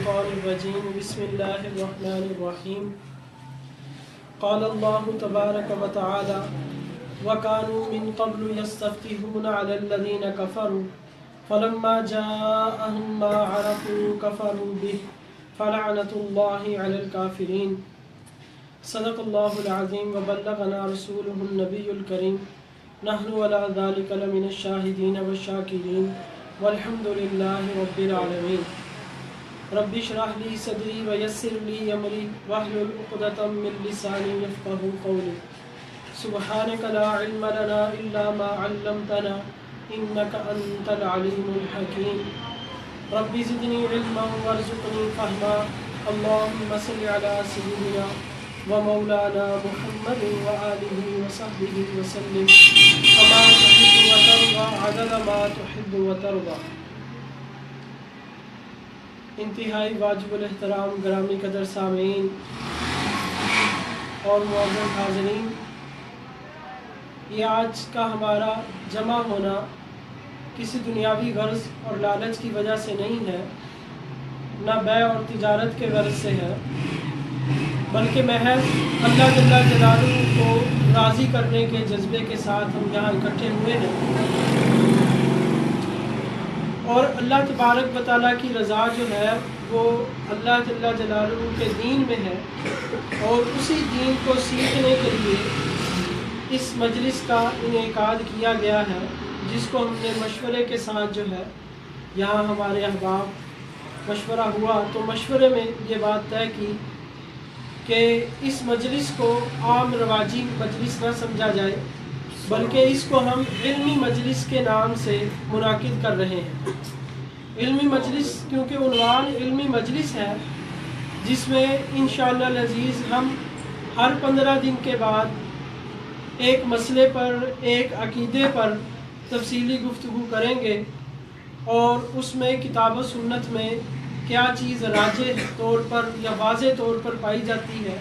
الشيطان الرجيم بسم الله الرحمن الرحيم قال الله تبارك وتعالى وكانوا من قبل يستفتحون على الذين كفروا فلما جاءهم ما عرفوا كفروا به فلعنة الله على الكافرين صدق الله العظيم وبلغنا رسوله النبي الكريم نحن ولا ذلك لمن الشاهدين والشاكرين والحمد لله رب العالمين رب اشرح لي صدري ويسر لي امري واحلل عقدة من لساني يفقهوا قولي سبحانك لا علم لنا الا ما علمتنا انك انت العليم الحكيم رب زدني علما وارزقني فهما اللهم صل على سيدنا ومولانا محمد وآلہ وصحبہ وسلم كما تحب وترضى عدد ما تحب وترضى۔ انتہائی واجب الاحترام گرامی قدر سامعین اور معزز حاضرین، یہ آج کا ہمارا جمع ہونا کسی دنیاوی غرض اور لالچ کی وجہ سے نہیں ہے، نہ بیع اور تجارت کے غرض سے ہے، بلکہ محض اللہ جل جلالہ کو راضی کرنے کے جذبے کے ساتھ ہم یہاں اکٹھے ہوئے ہیں، اور اللہ تبارک و تعالیٰ کی رضا جو ہے وہ اللہ جل جلالہ کے دین میں ہے، اور اسی دین کو سیکھنے کے لیے اس مجلس کا انعقاد کیا گیا ہے، جس کو ہم نے مشورے کے ساتھ جو ہے یہاں ہمارے احباب مشورہ ہوا تو مشورے میں یہ بات طے کی کہ اس مجلس کو عام رواجی مجلس نہ سمجھا جائے، بلکہ اس کو ہم علمی مجلس کے نام سے منعقد کر رہے ہیں۔ علمی مجلس کیونکہ عنوان علمی مجلس ہے، جس میں انشاءاللہ العزیز ہم ہر 15 دن کے بعد ایک مسئلے پر، ایک عقیدے پر تفصیلی گفتگو کریں گے، اور اس میں کتاب و سنت میں کیا چیز راجح طور پر یا واضح طور پر پائی جاتی ہے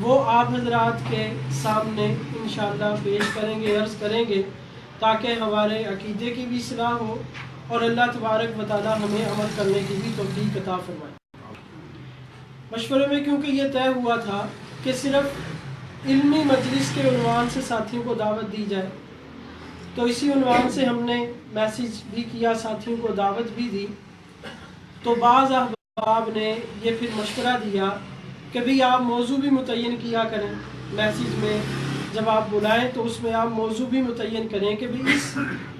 وہ آپ حضرات کے سامنے انشاءاللہ پیش کریں گے، عرض کریں گے، تاکہ ہمارے عقیدے کی بھی اصلاح ہو اور اللہ تبارک و تعالی ہمیں عمل کرنے کی بھی توفیق عطا فرمائے۔ مشورے میں کیونکہ یہ طے ہوا تھا کہ صرف علمی مجلس کے عنوان سے ساتھیوں کو دعوت دی جائے، تو اسی عنوان سے ہم نے میسیج بھی کیا، ساتھیوں کو دعوت بھی دی، تو بعض احباب نے یہ پھر مشورہ دیا کہ بھی آپ موضوع بھی متعین کیا کریں، میسیج میں جب آپ بلائیں تو اس میں آپ موضوع بھی متعین کریں کہ بھی اس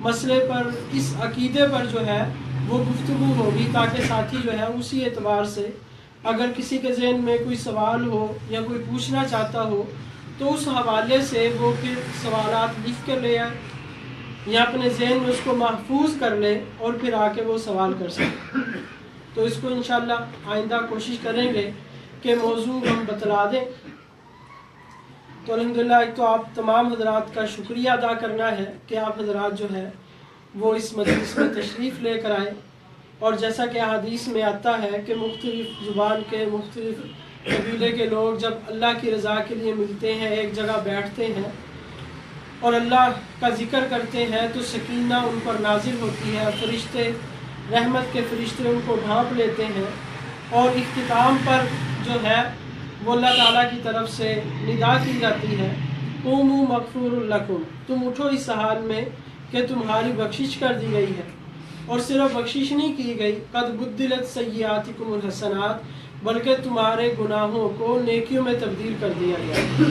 مسئلے پر، اس عقیدے پر جو ہے وہ گفتگو ہوگی، تاکہ ساتھی جو ہے اسی اعتبار سے اگر کسی کے ذہن میں کوئی سوال ہو یا کوئی پوچھنا چاہتا ہو تو اس حوالے سے وہ پھر سوالات لکھ کر لے آئے یا اپنے ذہن میں اس کو محفوظ کر لے اور پھر آ کے وہ سوال کر سکے۔ تو اس کو انشاءاللہ آئندہ کوشش کریں گے کہ موضوع ہم بتلا دیں۔ تو الحمدللہ ایک تو آپ تمام حضرات کا شکریہ ادا کرنا ہے کہ آپ حضرات جو ہے وہ اس مجلس میں تشریف لے کر آئے، اور جیسا کہ حدیث میں آتا ہے کہ مختلف زبان کے، مختلف قبیلے کے لوگ جب اللہ کی رضا کے لیے ملتے ہیں، ایک جگہ بیٹھتے ہیں اور اللہ کا ذکر کرتے ہیں تو سکینہ ان پر نازل ہوتی ہے، فرشتے، رحمت کے فرشتے ان کو ڈھانپ لیتے ہیں، اور اختتام پر جو ہے وہ اللہ تعالیٰ کی طرف سے ندا کی جاتی ہے، قوموا مغفور لکم، تم اٹھو اس حال میں کہ تمہاری بخشش کر دی گئی ہے، اور صرف بخشش نہیں کی گئی، قد بدلت سیئاتکم الحسنات، بلکہ تمہارے گناہوں کو نیکیوں میں تبدیل کر دیا گیا۔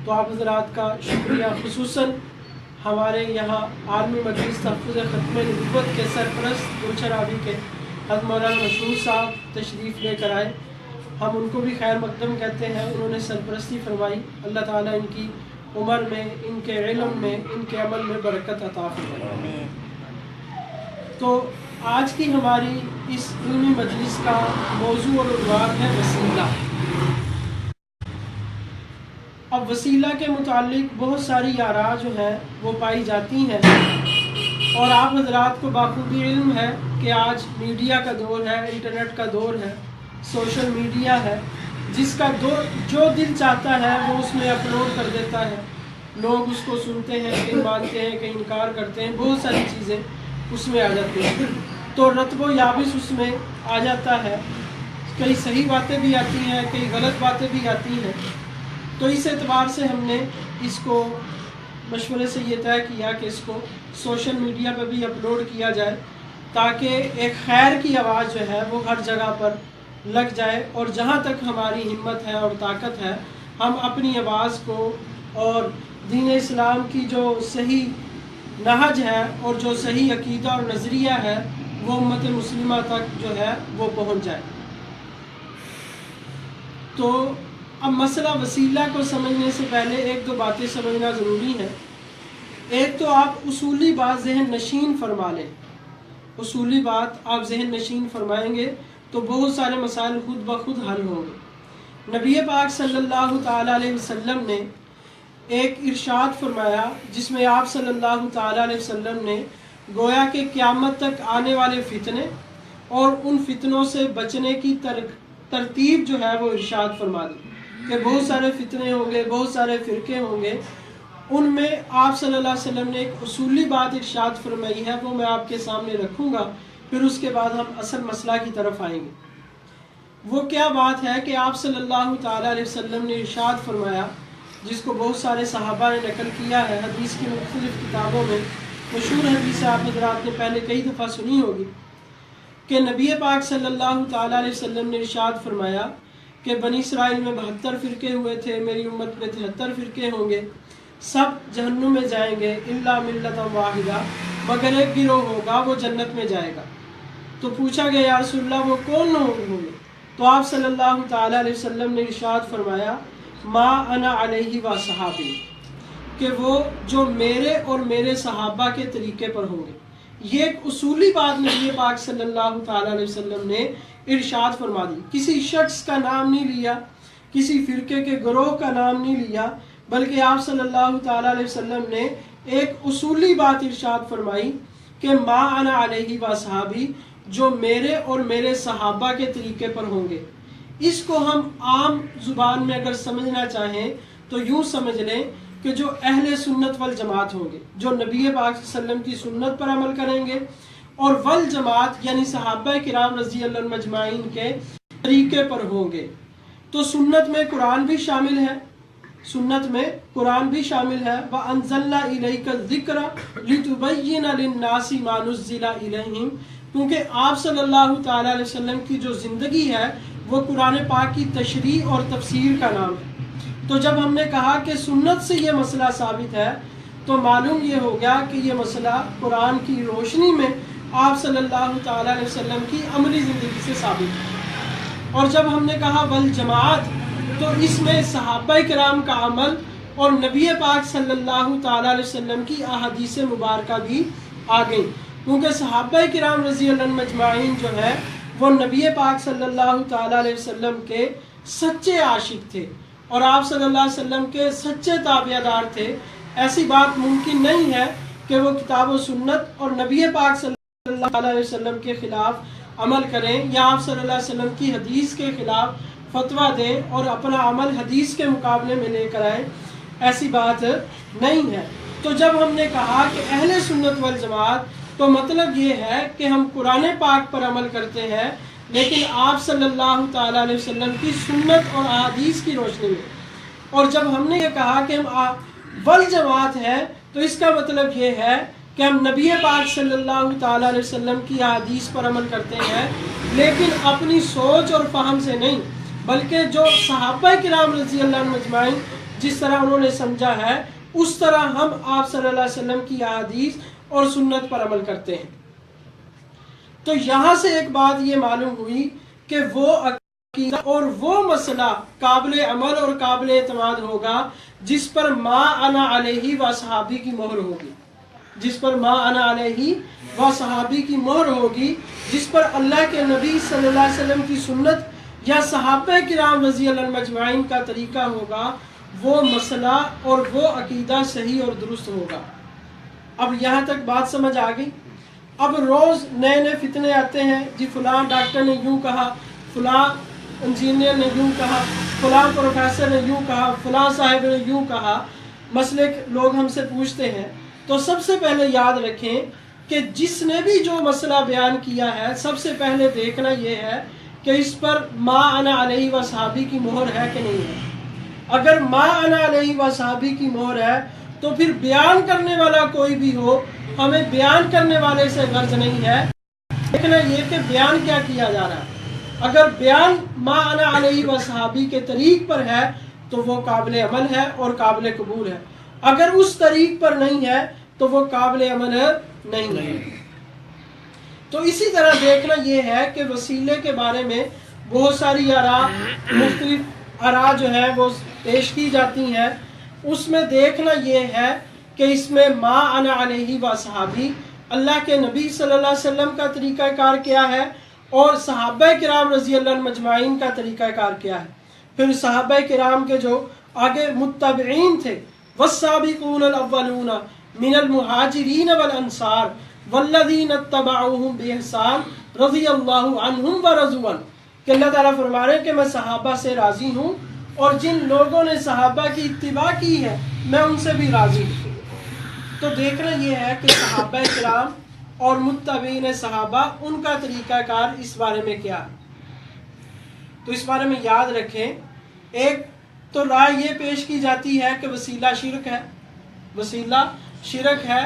تو آپ حضرات کا شکریہ، خصوصاً ہمارے یہاں عالمی مجلس تحفظ ختم نبوت کے سرپرست گلشن آبی کے حضرت مولانا مشہور صاحب تشریف لے کر آئے، ہم ان کو بھی خیر مقدم کہتے ہیں، انہوں نے سرپرستی فرمائی، اللہ تعالیٰ ان کی عمر میں، ان کے علم میں، ان کے عمل میں برکت عطا فرمائے۔ تو آج کی ہماری اس علمی مجلس کا موضوع اور عنوان ہے وسیلہ۔ اب وسیلہ کے متعلق بہت ساری آراء جو ہیں وہ پائی جاتی ہیں، اور آپ حضرات کو بخوبی علم ہے کہ آج میڈیا کا دور ہے، انٹرنیٹ کا دور ہے، سوشل میڈیا ہے، جس کا جو دل چاہتا ہے وہ اس میں اپلوڈ کر دیتا ہے، لوگ اس کو سنتے ہیں، کہیں مانتے ہیں، کہیں انکار کرتے ہیں، بہت ساری چیزیں اس میں آ جاتی ہیں۔ تو رتب و یابس اس میں آ جاتا ہے، کئی صحیح باتیں بھی آتی ہیں، کئی غلط باتیں بھی آتی ہیں۔ تو اس اعتبار سے ہم نے اس کو مشورے سے یہ طے کیا کہ اس کو سوشل میڈیا پہ بھی اپلوڈ کیا جائے، تاکہ ایک خیر کی آواز جو ہے وہ ہر جگہ پر لگ جائے، اور جہاں تک ہماری ہمت ہے اور طاقت ہے ہم اپنی آواز کو اور دین اسلام کی جو صحیح نہج ہے اور جو صحیح عقیدہ اور نظریہ ہے وہ امت مسلمہ تک جو ہے وہ پہنچ جائے۔ تو اب مسئلہ وسیلہ کو سمجھنے سے پہلے ایک دو باتیں سمجھنا ضروری ہے۔ ایک تو آپ اصولی بات ذہن نشین فرما لیں، اصولی بات آپ ذہن نشین فرمائیں گے تو بہت سارے مسائل خود بخود حل ہوں گے۔ نبی پاک صلی اللہ تعالیٰ علیہ وسلم نے ایک ارشاد فرمایا جس میں آپ صلی اللہ تعالیٰ علیہ وسلم نے گویا کہ قیامت تک آنے والے فتنے اور ان فتنوں سے بچنے کی ترتیب جو ہے وہ ارشاد فرما دی کہ بہت سارے فتنے ہوں گے، بہت سارے فرقے ہوں گے۔ ان میں آپ صلی اللہ علیہ وسلم نے ایک اصولی بات ارشاد فرمائی ہے، وہ میں آپ کے سامنے رکھوں گا، پھر اس کے بعد ہم اصل مسئلہ کی طرف آئیں گے۔ وہ کیا بات ہے کہ آپ صلی اللہ تعالیٰ علیہ وسلم نے ارشاد فرمایا، جس کو بہت سارے صحابہ نے نقل کیا ہے حدیث کی مختلف کتابوں میں، مشہور حدیث آپ حضرات نے پہلے کئی دفعہ سنی ہوگی، کہ نبی پاک صلی اللہ تعالیٰ علیہ وسلم نے ارشاد فرمایا کہ بنی اسرائیل میں 72 فرقے ہوئے تھے، میری امت میں 73 فرقے ہوں گے، سب جہنم میں جائیں گے الا ملت واحدہ، مگر ایک گروہ ہوگا وہ جنت میں جائے گا۔ تو پوچھا گیا یا رسول اللہ وہ کون لوگ ہوں گے؟ تو آپ صلی اللہ تعالیٰ علیہ وسلم نے ارشاد فرمایا ما انا علیہ و صحابی، کہ وہ جو میرے اور میرے صحابہ کے طریقے پر ہوں گے۔ یہ ایک اصولی بات نبی پاک صلی اللہ تعالیٰ علیہ وسلم نے ارشاد فرما دی، کسی شخص کا نام نہیں لیا، کسی فرقے کے گروہ کا نام نہیں لیا، بلکہ آپ صلی اللہ تعالیٰ علیہ وسلم نے ایک اصولی بات ارشاد فرمائی کہ ما انا علیہ و صحابی، جو میرے اور میرے صحابہ کے طریقے پر ہوں گے۔ اس کو ہم عام زبان میں اگر سمجھنا چاہیں تو یوں سمجھ لیں کہ جو اہل سنت والجماعت ہوں گے، جو نبی پاک صلی اللہ علیہ وسلم کی سنت پر عمل کریں گے، اور والجماعت یعنی صحابہ کرام رضی اللہ عنہم اجمعین کے طریقے پر ہوں گے۔ تو سنت میں قرآن بھی شامل ہے، سنت میں قرآن بھی شامل ہے، وَأَنزَلْنَا إِلَيْكَ الذِّكْرَ لِتُبَيِّنَ لِلنَّاسِ مَا نُزِّلَ إِلَيْهِمْ، کیونکہ آپ صلی اللہ تعالیٰ علیہ وسلم کی جو زندگی ہے وہ قرآن پاک کی تشریح اور تفسیر کا نام ہے۔ تو جب ہم نے کہا کہ سنت سے یہ مسئلہ ثابت ہے تو معلوم یہ ہو گیا کہ یہ مسئلہ قرآن کی روشنی میں آپ صلی اللہ تعالیٰ علیہ وسلم کی عملی زندگی سے ثابت ہے۔ اور جب ہم نے کہا والجماعت، تو اس میں صحابہ کرام کا عمل اور نبی پاک صلی اللہ تعالیٰ علیہ وسلم کی احادیث مبارکہ بھی آ گئی، کیونکہ صحابہ کرام رضی اللہ عنہم اجمعین جو ہے وہ نبی پاک صلی اللہ تعالیٰ علیہ وسلم کے سچے عاشق تھے اور آپ صلی اللہ علیہ وسلم کے سچے تابعہ دار تھے۔ ایسی بات ممکن نہیں ہے کہ وہ کتاب و سنت اور نبی پاک صلی اللہ علیہ وسلم کے خلاف عمل کریں یا آپ صلی اللہ علیہ وسلم کی حدیث کے خلاف فتویٰ دیں اور اپنا عمل حدیث کے مقابلے میں لے کر آئیں، ایسی بات نہیں ہے۔ تو جب ہم نے کہا کہ اہل سنت والجماعت، تو مطلب یہ ہے کہ ہم قرآن پاک پر عمل کرتے ہیں لیکن آپ صلی اللہ تعالیٰ علیہ وسلم کی سنت اور احادیث کی روشنی میں۔ اور جب ہم نے یہ کہا کہ ہم والجماعت ہیں تو اس کا مطلب یہ ہے کہ ہم نبی پاک صلی اللہ تعالیٰ علیہ وسلم کی احادیث پر عمل کرتے ہیں لیکن اپنی سوچ اور فہم سے نہیں، بلکہ جو صحابہ کرام رضی اللہ عنہم اجمعین جس طرح انہوں نے سمجھا ہے اس طرح ہم آپ صلی اللہ علیہ وسلم کی احادیث اور سنت پر عمل کرتے ہیں۔ تو یہاں سے ایک بات یہ معلوم ہوئی کہ وہ عقیدہ اور وہ مسئلہ قابل عمل اور قابل اعتماد ہوگا جس پر ما انا علیہ و صحابی کی مہر ہوگی، جس پر ما انا علیہ و صحابی کی مہر ہوگی، جس پر اللہ کے نبی صلی اللہ علیہ وسلم کی سنت یا صحابہ کرام رضی اللہ عنہم اجمعین کا طریقہ ہوگا، وہ مسئلہ اور وہ عقیدہ صحیح اور درست ہوگا۔ اب یہاں تک بات سمجھ آ گئی۔ اب روز نئے نئے فتنے آتے ہیں، جی فلاں ڈاکٹر نے یوں کہا، فلاں انجینئر نے یوں کہا، فلاں پروفیسر نے یوں کہا، فلاں صاحب نے یوں کہا، مسئلے لوگ ہم سے پوچھتے ہیں۔ تو سب سے پہلے یاد رکھیں کہ جس نے بھی جو مسئلہ بیان کیا ہے سب سے پہلے دیکھنا یہ ہے کہ اس پر ما انا علیہ و صحابی کی مہر ہے کہ نہیں ہے۔ اگر ما انا علیہ و صحابی کی مہر ہے تو پھر بیان کرنے والا کوئی بھی ہو، ہمیں بیان کرنے والے سے غرض نہیں ہے، دیکھنا یہ کہ بیان کیا کیا جا رہا ہے۔ اگر بیان ما انا علیہ و صحابی کے طریق پر ہے تو وہ قابل عمل ہے اور قابل قبول ہے، اگر اس طریق پر نہیں ہے تو وہ قابل عمل نہیں ہے۔ تو اسی طرح دیکھنا یہ ہے کہ وسیلے کے بارے میں بہت ساری آراء، مختلف آراء جو ہے وہ پیش کی جاتی ہیں، اس میں دیکھنا یہ ہے کہ اس میں ما انا علیہ و صحابی اللہ کے نبی صلی اللہ علیہ وسلم کا طریقہ کار کیا ہے اور صحابہ کرام رضی اللہ عنہم اجمعین کا طریقہ کار کیا ہے۔ پھر صحابہ کرام کے جو آگے متبعین تھے، والسابقون الاولون من المہاجرین والانصار والذین اتبعوہم بإحسان رضی اللہ عنہم ورضوا عنہ، کہ اللہ تعالیٰ فرما رہے ہیں کہ میں صحابہ سے راضی ہوں اور جن لوگوں نے صحابہ کی اتباع کی ہے میں ان سے بھی راضی ہوں۔ تو دیکھنا یہ ہے کہ صحابہ کرام اور متبعین صحابہ ان کا طریقہ کار اس بارے میں کیا ہے۔ تو اس بارے میں یاد رکھیں، ایک تو رائے یہ پیش کی جاتی ہے کہ وسیلہ شرک ہے، وسیلہ شرک ہے۔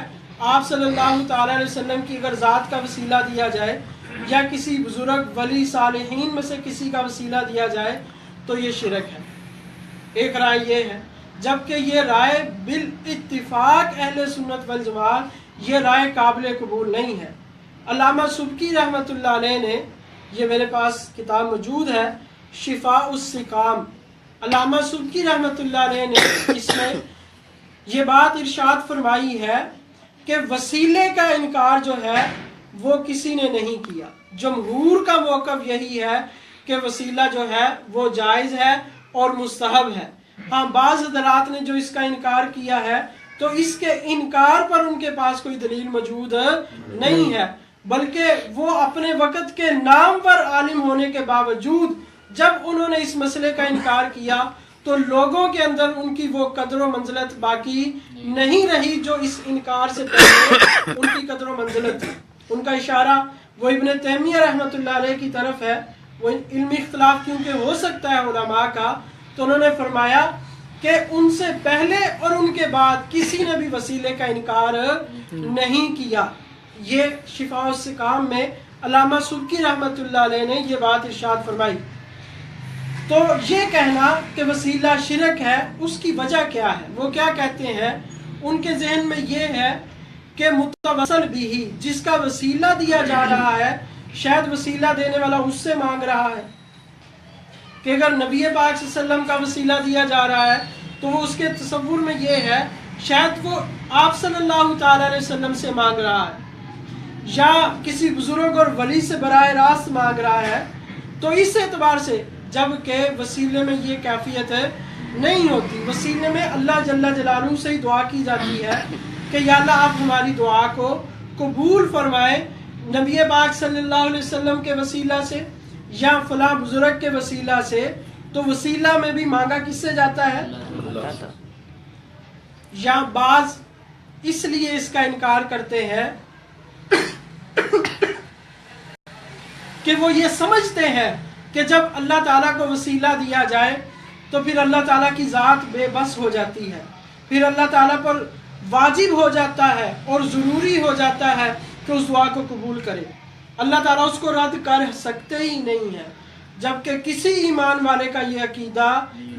آپ صلی اللہ تعالیٰ علیہ وسلم کی اگر ذات کا وسیلہ دیا جائے یا کسی بزرگ ولی صالحین میں سے کسی کا وسیلہ دیا جائے تو یہ شرک ہے، ایک رائے یہ ہے۔ جبکہ یہ رائے بالاتفاق اہل سنت والجماعت یہ رائے قابل قبول نہیں ہے۔ علامہ سبکی رحمۃ اللہ علیہ نے، یہ میرے پاس کتاب موجود ہے، شفاء السقام، علامہ سبکی رحمۃ اللہ علیہ نے اس میں یہ بات ارشاد فرمائی ہے کہ وسیلے کا انکار جو ہے وہ کسی نے نہیں کیا۔ جمہور کا موقف یہی ہے کہ وسیلہ جو ہے وہ جائز ہے اور مستحب ہے۔ ہاں بعض حضرات نے جو اس کا انکار کیا ہے تو اس کے انکار پر ان کے پاس کوئی دلیل موجود نہیں ہے، بلکہ وہ اپنے وقت کے نام پر عالم ہونے کے باوجود جب انہوں نے اس مسئلے کا انکار کیا تو لوگوں کے اندر ان کی وہ قدر و منزلت باقی نہیں رہی جو اس انکار سے پہلے ان کی قدر و منزلت تھی۔ ان کا اشارہ وہ ابن تیمیہ رحمۃ اللہ علیہ کی طرف ہے۔ وہ علمی اختلاف کیونکہ ہو سکتا ہے علماء کا، تو انہوں نے فرمایا کہ ان سے پہلے اور ان کے بعد کسی نے بھی وسیلے کا انکار نہیں کیا۔ یہ شفاء السقام میں علامہ سبکی رحمۃ اللہ علیہ نے یہ بات ارشاد فرمائی۔ تو یہ کہنا کہ وسیلہ شرک ہے اس کی وجہ کیا ہے؟ وہ کیا کہتے ہیں؟ ان کے ذہن میں یہ ہے کہ متوسل بھی ہی، جس کا وسیلہ دیا جا رہا ہے شاید وسیلہ دینے والا اس سے مانگ رہا ہے کہ اگر نبی پاک صلی اللہ علیہ وسلم کا وسیلہ دیا جا رہا ہے تو وہ اس کے تصور میں یہ ہے شاید وہ آپ صلی اللہ تعالی علیہ وسلم سے مانگ رہا ہے یا کسی بزرگ اور ولی سے براہ راست مانگ رہا ہے۔ تو اس اعتبار سے جبکہ وسیلے میں یہ کیفیت نہیں ہوتی، وسیلے میں اللہ جل جلالہ سے ہی دعا کی جاتی ہے کہ یا اللہ آپ ہماری دعا کو قبول فرمائیں، نبی پاک صلی اللہ علیہ وسلم کے وسیلہ سے یا فلاں بزرگ کے وسیلہ سے۔ تو وسیلہ میں بھی مانگا کس سے جاتا ہے؟ یا بعض اس لیے اس کا انکار کرتے ہیں کہ وہ یہ سمجھتے ہیں کہ جب اللہ تعالیٰ کو وسیلہ دیا جائے تو پھر اللہ تعالیٰ کی ذات بے بس ہو جاتی ہے، پھر اللہ تعالیٰ پر واجب ہو جاتا ہے اور ضروری ہو جاتا ہے کہ اس دعا کو قبول کرے، اللہ تعالیٰ اس کو رد کر سکتے ہی نہیں ہے۔ جبکہ کسی ایمان والے کا یہ عقیدہ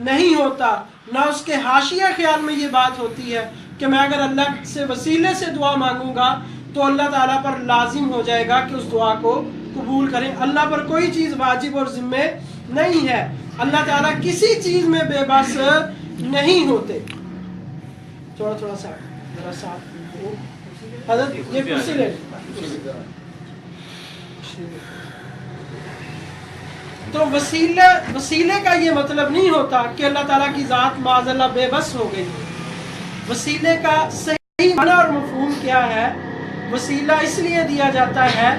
نہیں ہوتا، نہ اس کے حاشیہ خیال میں یہ بات ہوتی ہے کہ میں اگر اللہ سے وسیلے سے دعا مانگوں گا تو اللہ تعالیٰ پر لازم ہو جائے گا کہ اس دعا کو قبول کریں۔ اللہ پر کوئی چیز واجب اور ذمہ نہیں ہے، اللہ تعالیٰ کسی چیز میں بے بس نہیں ہوتے۔ تھوڑا سا ذرا ساتھ حضرت یہ کرسی لے تو وسیلے کا یہ مطلب نہیں ہوتا کہ اللہ تعالیٰ کی ذات معاذ اللہ بے بس ہو گئی۔ وسیلے کا صحیح معنی اور مفہوم کیا ہے؟ وسیلہ اس لیے دیا جاتا ہے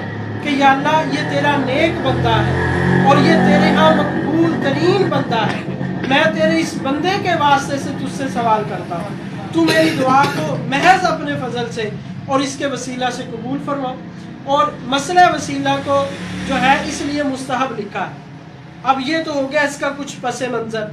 کہ یا اللہ یہ تیرا نیک بندہ ہے اور یہ تیرے ہاں مقبول ترین بندہ ہے، میں تیرے اس بندے کے واسطے سے تجھ سے سوال کرتا ہوں، تو میری دعا کو محض اپنے فضل سے اور اس کے وسیلہ سے قبول فرما. اور مسئلہ وسیلہ کو جو ہے اس لیے مستحب لکھا ہے. اب یہ تو ہو گیا اس کا کچھ پس منظر.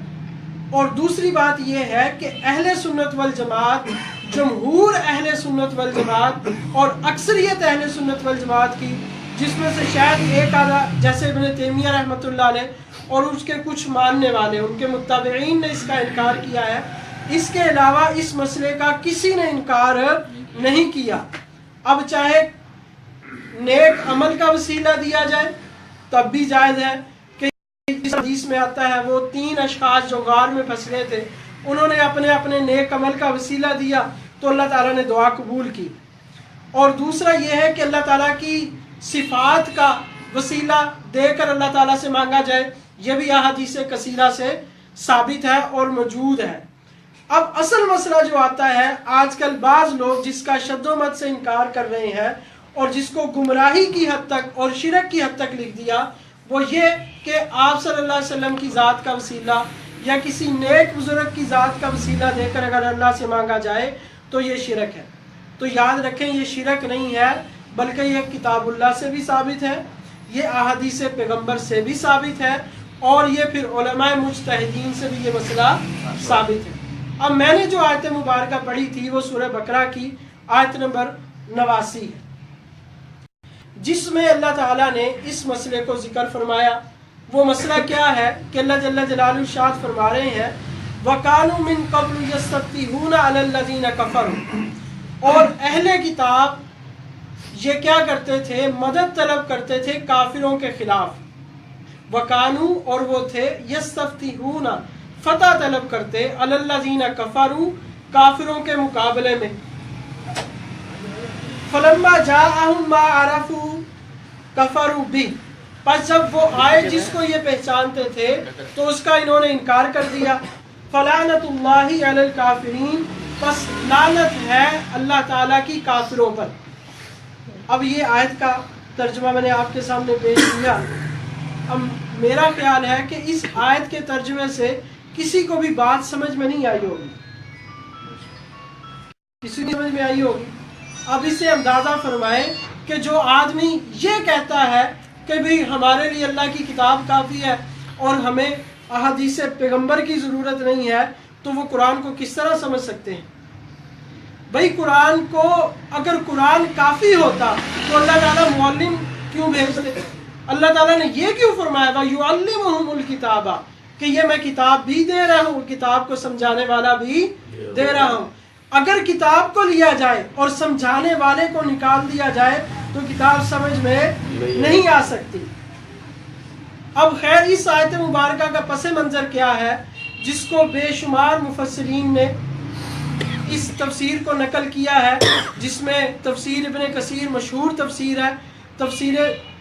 اور دوسری بات یہ ہے کہ اہل سنت والجماعت، جمہور اہل سنت والجماعت اور اکثریت اہل سنت والجماعت کی، جس میں سے شاید ایک آدھا جیسے ابن تیمیہ رحمۃ اللہ علیہ اور اس کے کچھ ماننے والے ان کے متبعین نے اس کا انکار کیا ہے، اس کے علاوہ اس مسئلے کا کسی نے انکار نہیں کیا. اب چاہے نیک عمل کا وسیلہ دیا جائے تب بھی جائز ہے. اس حدیث میں آتا ہے وہ 3 اشخاص جو غار میں پھنس گئے تھے، انہوں نے اپنے اپنے نیک عمل کا وسیلہ دیا تو اللہ تعالیٰ نے دعا قبول کی. اور دوسرا یہ ہے کہ اللہ تعالیٰ کی صفات کا وسیلہ دے کر اللہ تعالیٰ سے مانگا جائے، یہ بھی احادیث کثیرہ سے ثابت ہے اور موجود ہے. اب اصل مسئلہ جو آتا ہے، آج کل بعض لوگ جس کا شد و مد سے انکار کر رہے ہیں اور جس کو گمراہی کی حد تک اور شرک کی حد تک لکھ دیا، وہ یہ کہ آپ صلی اللہ علیہ وسلم کی ذات کا وسیلہ یا کسی نیک بزرگ کی ذات کا وسیلہ دے کر اگر اللہ سے مانگا جائے تو یہ شرک ہے. تو یاد رکھیں یہ شرک نہیں ہے، بلکہ یہ کتاب اللہ سے بھی ثابت ہے، یہ احادیث پیغمبر سے بھی ثابت ہے، اور یہ پھر علماء مجتہدین سے بھی یہ مسئلہ ثابت ہے. اب میں نے جو آیت مبارکہ پڑھی تھی وہ سورہ بقرہ کی آیت نمبر 89 ہے، جس میں اللہ تعالیٰ نے اس مسئلے کو ذکر فرمایا. وہ مسئلہ کیا ہے کہ اللہ جل جلالہ ارشاد فرما رہے ہیں وَكَانُوا مِن قَبْلُ يَسْتَفْتِحُونَ عَلَى الَّذِينَ كَفَرُوا، اور اہل کتاب یہ کیا کرتے تھے؟ مدد طلب کرتے تھے کافروں کے خلاف. وَكَانُوا، اور وہ تھے، يَسْتَفْتِحُونَ فتح طلب کرتے، عَلَى الَّذِينَ كَفَرُوا کافروں کے مقابلے میں. فَلَمَّا جَاءَهُم مَّا عَرَفُوا كَفَرُوا بِهِ، پس جب وہ آئے جس کو یہ پہچانتے تھے تو اس کا انہوں نے انکار کر دیا. فَلَعْنَةُ اللَّهِ عَلَى الْكَافِرِينَ، پس لعنت ہے اللہ تعالیٰ کی کافروں پر. اب یہ آیت کا ترجمہ میں نے آپ کے سامنے پیش کیا. اب میرا خیال ہے کہ اس آیت کے ترجمے سے کسی کو بھی بات سمجھ میں نہیں آئی ہوگی، کسی کو سمجھ میں آئی ہوگی. اب اس سے اندازہ فرمائیں کہ جو آدمی یہ کہتا ہے کہ بھی ہمارے لیے اللہ کی کتاب کافی ہے اور ہمیں احادیث پیغمبر کی ضرورت نہیں ہے، تو وہ قرآن کو کس طرح سمجھ سکتے ہیں؟ بھئی قرآن کو اگر قرآن کافی ہوتا تو اللہ تعالیٰ معلم کیوں بھیجتے؟ اللہ تعالیٰ نے یہ کیوں فرمایا وَيُعَلِّمُهُمُ الْكِتَابَ کہ یہ میں کتاب بھی دے رہا ہوں، کتاب کو سمجھانے والا بھی دے رہا ہوں. اگر کتاب کو لیا جائے اور سمجھانے والے کو نکال دیا جائے تو کتاب سمجھ میں نہیں آ سکتی. اب خیر اس آیت مبارکہ کا پس منظر کیا ہے، جس کو بے شمار مفسرین نے اس تفسیر کو نقل کیا ہے، جس میں تفسیر ابن کثیر مشہور تفسیر ہے، تفسیر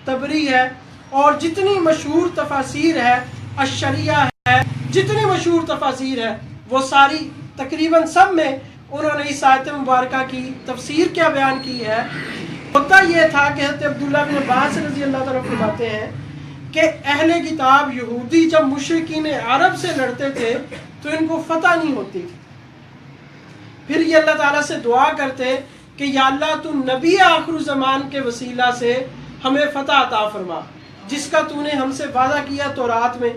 طبری ہے، اور جتنی مشہور تفاسیر ہے، الشریعہ ہے، جتنی مشہور تفاسیر ہے وہ ساری تقریباً سب میں انہوں نے اس آیت مبارکہ کی تفسیر کیا بیان کی ہے. ہوتا یہ تھا کہ حضرت عبداللہ بن عباس رضی اللہ تعالیٰ فرماتے ہیں کہ اہل کتاب یہودی جب مشرکین عرب سے لڑتے تھے تو ان کو فتح نہیں ہوتی تھی. پھر یہ اللہ تعالیٰ سے دعا کرتے کہ یا اللہ تو نبی آخر زمان کے وسیلہ سے ہمیں فتح عطا فرما، جس کا تو نے ہم سے وعدہ کیا تورات میں.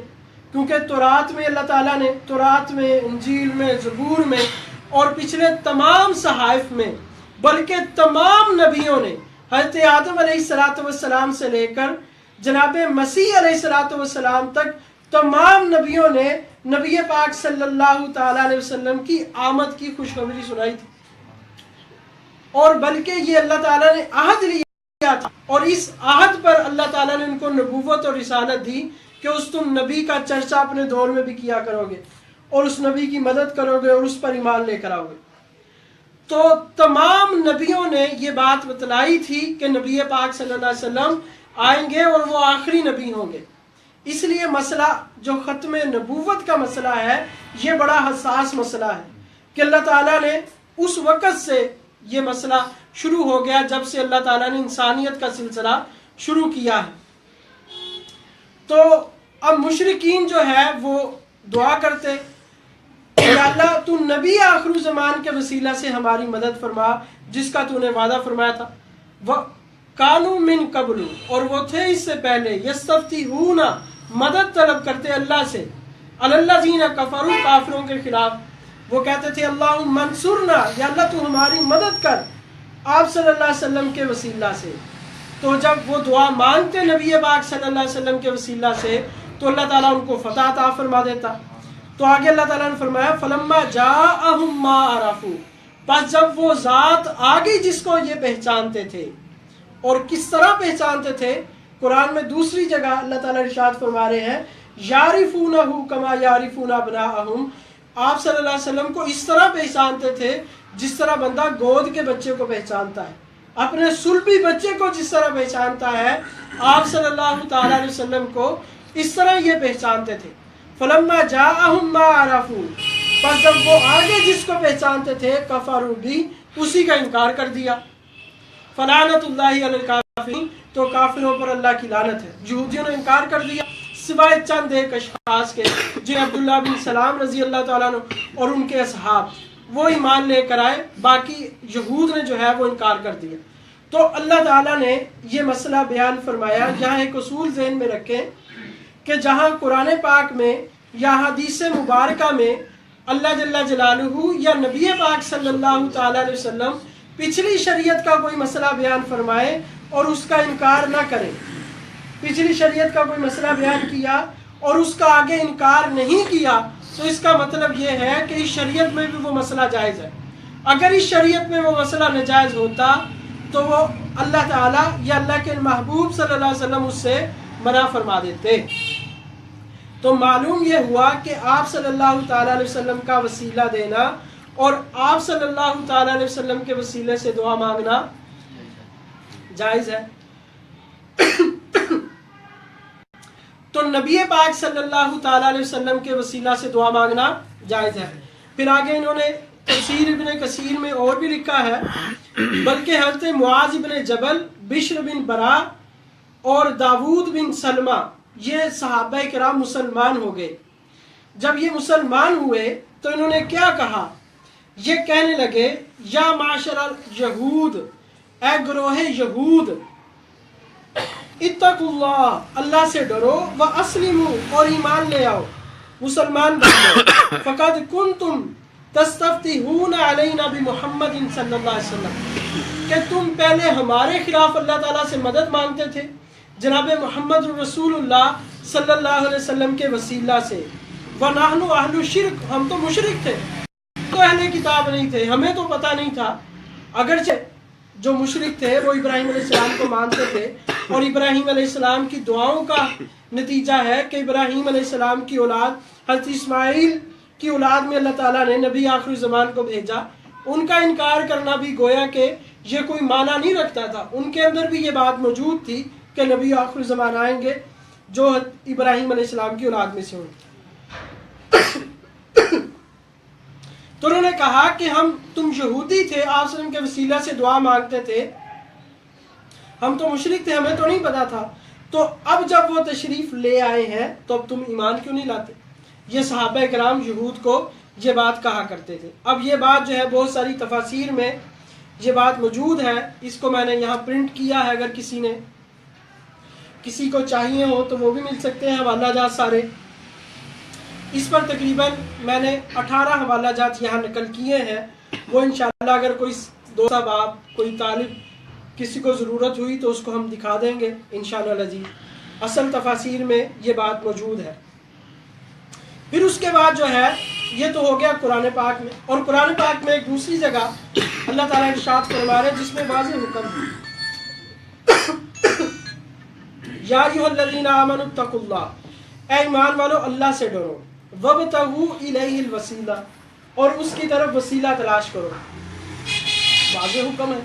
کیونکہ تورات میں اللہ تعالیٰ نے، تورات میں، انجیل میں، زبور میں اور پچھلے تمام صحائف میں، بلکہ تمام نبیوں نے حضرت آدم علیہ السلام سے لے کر جناب مسیح علیہ السلام تک تمام نبیوں نے نبی پاک صلی اللہ تعالیٰ علیہ وسلم کی آمد کی خوشخبری سنائی تھی. اور بلکہ یہ اللہ تعالیٰ نے عہد لیا تھا، اور اس عہد پر اللہ تعالیٰ نے ان کو نبوت اور رسالت دی کہ اس تم نبی کا چرچا اپنے دور میں بھی کیا کرو گے اور اس نبی کی مدد کرو گے اور اس پر ایمان لے کر آؤ گے. تو تمام نبیوں نے یہ بات بتلائی تھی کہ نبی پاک صلی اللہ علیہ وسلم آئیں گے اور وہ آخری نبی ہوں گے. اس لیے مسئلہ جو ختم نبوت کا مسئلہ ہے یہ بڑا حساس مسئلہ ہے کہ اللہ تعالیٰ نے اس وقت سے یہ مسئلہ شروع ہو گیا جب سے اللہ تعالیٰ نے انسانیت کا سلسلہ شروع کیا ہے. تو اب مشرکین جو ہے وہ دعا کرتے یا اللہ تو نبی آخر زمان کے وسیلہ سے ہماری مدد فرما جس کا تو نے وعدہ فرمایا تھا. کانو من قبل، اور وہ تھے اس سے پہلے، یستفتحون مدد طلب کرتے اللہ سے، الذین کفروا کافروں کے خلاف. وہ کہتے تھے اللہم انصرنا، یا اللہ تو ہماری مدد کر آپ صلی اللہ علیہ وسلم کے وسیلہ سے. تو جب وہ دعا مانگتے نبی پاک صلی اللہ علیہ وسلم کے وسیلہ سے تو اللہ تعالیٰ ان کو فتح عطا فرما دیتا. تو آگے اللہ تعالیٰ نے فرمایا فلما جاءہم ما عرفوا، پس جب وہ ذات آگئی جس کو یہ پہچانتے تھے. اور کس طرح پہچانتے تھے؟ قرآن میں دوسری جگہ اللہ تعالیٰ ارشاد فرما رہے ہیں یعرفونہ کما یعرفون ابناءہم، آپ صلی اللہ علیہ وسلم کو اس طرح پہچانتے تھے جس طرح بندہ گود کے بچے کو پہچانتا ہے، اپنے صلبی بچے کو جس طرح پہچانتا ہے آپ صلی اللہ تعالیٰ علیہ وسلم کو اس طرح یہ پہچانتے تھے. فلما جاءہم ما عرفوا، پس جب وہ آگے جس کو پہچانتے تھے کفروا بھی، اسی کا انکار کر دیا. فلعنت اللہ علی الکافرین، تو کافروں پر اللہ کی لعنت ہے. یہودیوں نے انکار کر دیا سوائے چند ایک اشخاص کے جن عبداللہ بن سلام رضی اللہ تعالیٰ عنہ اور ان کے اصحاب وہ ایمان لے کر آئے، باقی یہود نے جو ہے وہ انکار کر دیا. تو اللہ تعالیٰ نے یہ مسئلہ بیان فرمایا. یہاں ایک اصول ذہن میں رکھیں کہ جہاں قرآن پاک میں یا حدیث مبارکہ میں اللہ جل جلالہ یا نبی پاک صلی اللہ تعالیٰ علیہ وسلم پچھلی شریعت کا کوئی مسئلہ بیان فرمائے اور اس کا انکار نہ کرے، پچھلی شریعت کا کوئی مسئلہ بیان کیا اور اس کا آگے انکار نہیں کیا، تو اس کا مطلب یہ ہے کہ اس شریعت میں بھی وہ مسئلہ جائز ہے. اگر اس شریعت میں وہ مسئلہ ناجائز ہوتا تو وہ اللہ تعالیٰ یا اللہ کے محبوب صلی اللہ علیہ وسلم اس سے منع فرما دیتے. تو معلوم یہ ہوا کہ آپ صلی اللہ تعالیٰ علیہ وسلم کا وسیلہ دینا اور آپ صلی اللہ تعالیٰ علیہ وسلم کے وسیلے سے دعا مانگنا جائز ہے. تو نبی پاک صلی اللہ تعالیٰ علیہ وسلم کے وسیلہ سے دعا مانگنا جائز ہے. پھر آگے انہوں نے تفسیر ابن کثیر میں اور بھی لکھا ہے بلکہ حضرت معاذ بن جبل، بشر بن برا اور داود بن سلمہ یہ صحابہ کرام مسلمان ہو گئے. جب یہ مسلمان ہوئے تو انہوں نے کیا کہا؟ یہ کہنے لگے یا معاشر الیہود، اے گروہ یہود، اتقوا اللہ، اللہ سے ڈرو، واسلموا اور ایمان لے آؤ، مسلمان بن جاؤ، فقد کنتم تستفتحون علینا بمحمد صلی اللہ علیہ وسلم، کہ تم پہلے ہمارے خلاف اللہ تعالیٰ سے مدد مانگتے تھے جناب محمد رسول اللہ صلی اللہ علیہ وسلم کے وسیلہ سے. وَنَحْنُ أَهْلُ الشِّرْكِ، ہم تو مشرک تھے، تو اہل کتاب نہیں تھے، ہمیں تو پتہ نہیں تھا. اگرچہ جو مشرک تھے وہ ابراہیم علیہ السلام کو مانتے تھے، اور ابراہیم علیہ السلام کی دعاؤں کا نتیجہ ہے کہ ابراہیم علیہ السلام کی اولاد حضرت اسماعیل کی اولاد میں اللہ تعالیٰ نے نبی آخر زمان کو بھیجا. ان کا انکار کرنا بھی گویا کہ یہ کوئی معنی نہیں رکھتا تھا، ان کے اندر بھی یہ بات موجود تھی کہ نبی آخر زمان آئیں گے جو ابراہیم علیہ السلام کی اولاد میں سے ہوں. تو انہوں نے کہا کہ تم یہودی تھے، آپ صلی اللہ علیہ وسلم کے وسیلہ سے دعا مانگتے تھے، ہم تو مشرک تھے، ہمیں تو نہیں پتا تھا. تو اب جب وہ تشریف لے آئے ہیں تو اب تم ایمان کیوں نہیں لاتے؟ یہ صحابہ کرام یہود کو یہ بات کہا کرتے تھے. اب یہ بات جو ہے بہت ساری تفاسیر میں یہ بات موجود ہے، اس کو میں نے یہاں پرنٹ کیا ہے، اگر کسی کو چاہیے ہو تو وہ بھی مل سکتے ہیں حوالہ جات سارے. اس پر تقریباً میں نے 18 حوالہ جات یہاں نقل کیے ہیں. وہ انشاءاللہ اگر کوئی دوست آپ کوئی طالب کسی کو ضرورت ہوئی تو اس کو ہم دکھا دیں گے انشاءاللہ العزیز. اصل تفاسیر میں یہ بات موجود ہے. پھر اس کے بعد جو ہے یہ تو ہو گیا قرآن پاک میں، اور قرآن پاک میں ایک دوسری جگہ اللہ تعالیٰ ارشاد فرما رہے جس میں واضح حکم ہے یا ایھا الذین آمنوا اتقوا اللہ، اے ایمان والو اللہ سے ڈرو، وابتغوا الیہ الوسیلہ اور اس کی طرف وسیلہ تلاش کرو. واضح حکم ہے.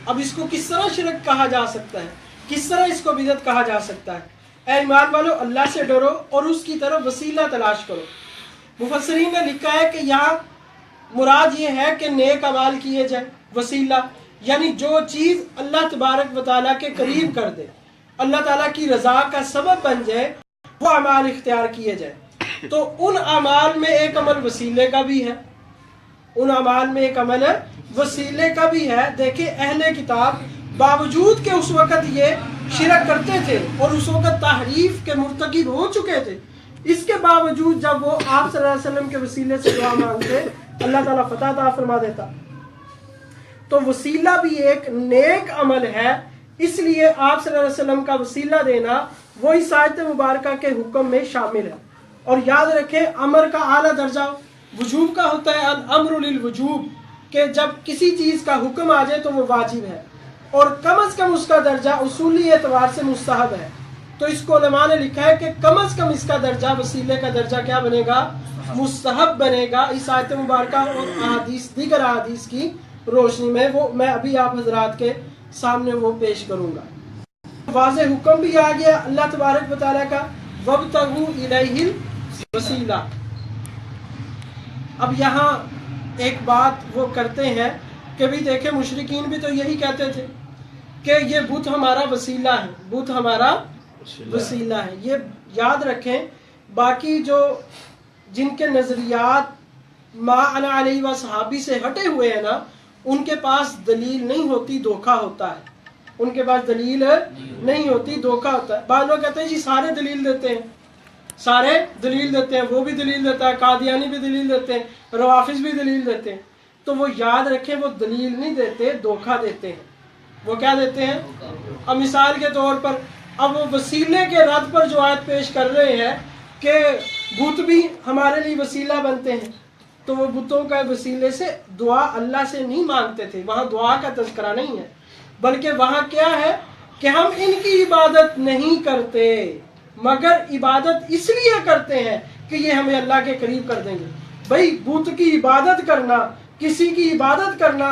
اب اس کو کس طرح شرک کہا جا سکتا ہے، کس طرح اس کو بدعت کہا جا سکتا ہے؟ اے ایمان والو اللہ سے ڈرو اور اس کی طرف وسیلہ تلاش کرو. مفسرین نے لکھا ہے کہ یہاں مراد یہ ہے کہ نیک اعمال کیے جائیں. وسیلہ یعنی جو چیز اللہ تبارک و تعالیٰ کے قریب کر دے، اللہ تعالیٰ کی رضا کا سبب بن جائے، وہ اعمال اختیار کیے جائیں. تو ان اعمال میں ایک عمل وسیلے کا بھی ہے، ان اعمال میں ایک عمل وسیلے کا بھی ہے۔ دیکھیں اہل کتاب باوجود کہ اس وقت یہ شرک کرتے تھے اور اس وقت تحریف کے مرتکب ہو چکے تھے، اس کے باوجود جب وہ آپ صلی اللہ علیہ وسلم کے وسیلے سے دعا مانگتے اللہ تعالیٰ فتح عطا فرما دیتا۔ تو وسیلہ بھی ایک نیک عمل ہے، اس لیے آپ صلی اللہ علیہ وسلم کا وسیلہ دینا وہ اس آیت مبارکہ کے حکم میں شامل ہے۔ اور یاد رکھیں امر کا اعلیٰ درجہ وجوب کا ہوتا ہے، الامر للوجوب، کہ جب کسی چیز کا حکم آ جائے تو وہ واجب ہے، اور کم از کم اس کا درجہ اصولی اعتبار سے مستحب ہے۔ تو اس کو علماء نے لکھا ہے کہ کم از کم اس کا درجہ وسیلے کا درجہ کیا بنے گا؟ مستحب بنے گا، اس آیت مبارکہ اور احادیث دیگر احادیث کی روشنی میں، وہ میں ابھی آپ حضرات کے سامنے وہ پیش کروں گا۔ واضح حکم بھی آ گیا اللہ تبارک و تعالیٰ کا وَابْتَغُوا إِلَيْهِ الْوَسِيلَةَ۔ اب یہاں ایک بات وہ کرتے ہیں کہ بھی دیکھیں مشرکین بھی تو یہی کہتے تھے کہ یہ بت ہمارا وسیلہ ہے، بت ہمارا وسیلہ ہے۔ یہ یاد رکھیں باقی جو جن کے نظریات ما انا علیہ و صحابی سے ہٹے ہوئے ہیں نا، ان کے پاس دلیل نہیں ہوتی، دھوکہ ہوتا ہے، ان کے پاس دلیل نہیں ہوتی، دھوکہ ہوتا ہے۔ بعض لوگ کہتے ہیں جی سارے دلیل دیتے ہیں، سارے دلیل دیتے ہیں، وہ بھی دلیل دیتا ہے، قادیانی بھی دلیل دیتے ہیں، روافظ بھی دلیل دیتے ہیں۔ تو وہ یاد رکھیں وہ دلیل نہیں دیتے، دھوکہ دیتے ہیں۔ وہ کیا دیتے ہیں؟ اب مثال کے طور پر اب وہ وسیلے کے رد پر جو آیت پیش کر رہے ہیں کہ بت بھی ہمارے لیے وسیلہ بنتے ہیں، تو وہ بتوں کا وسیلے سے دعا اللہ سے نہیں مانگتے تھے، وہاں دعا کا تذکرہ نہیں ہے، بلکہ وہاں کیا ہے کہ ہم ان کی عبادت نہیں کرتے مگر عبادت اس لیے کرتے ہیں کہ یہ ہمیں اللہ کے قریب کر دیں گے۔ بھائی بت کی عبادت کرنا، کسی کی عبادت کرنا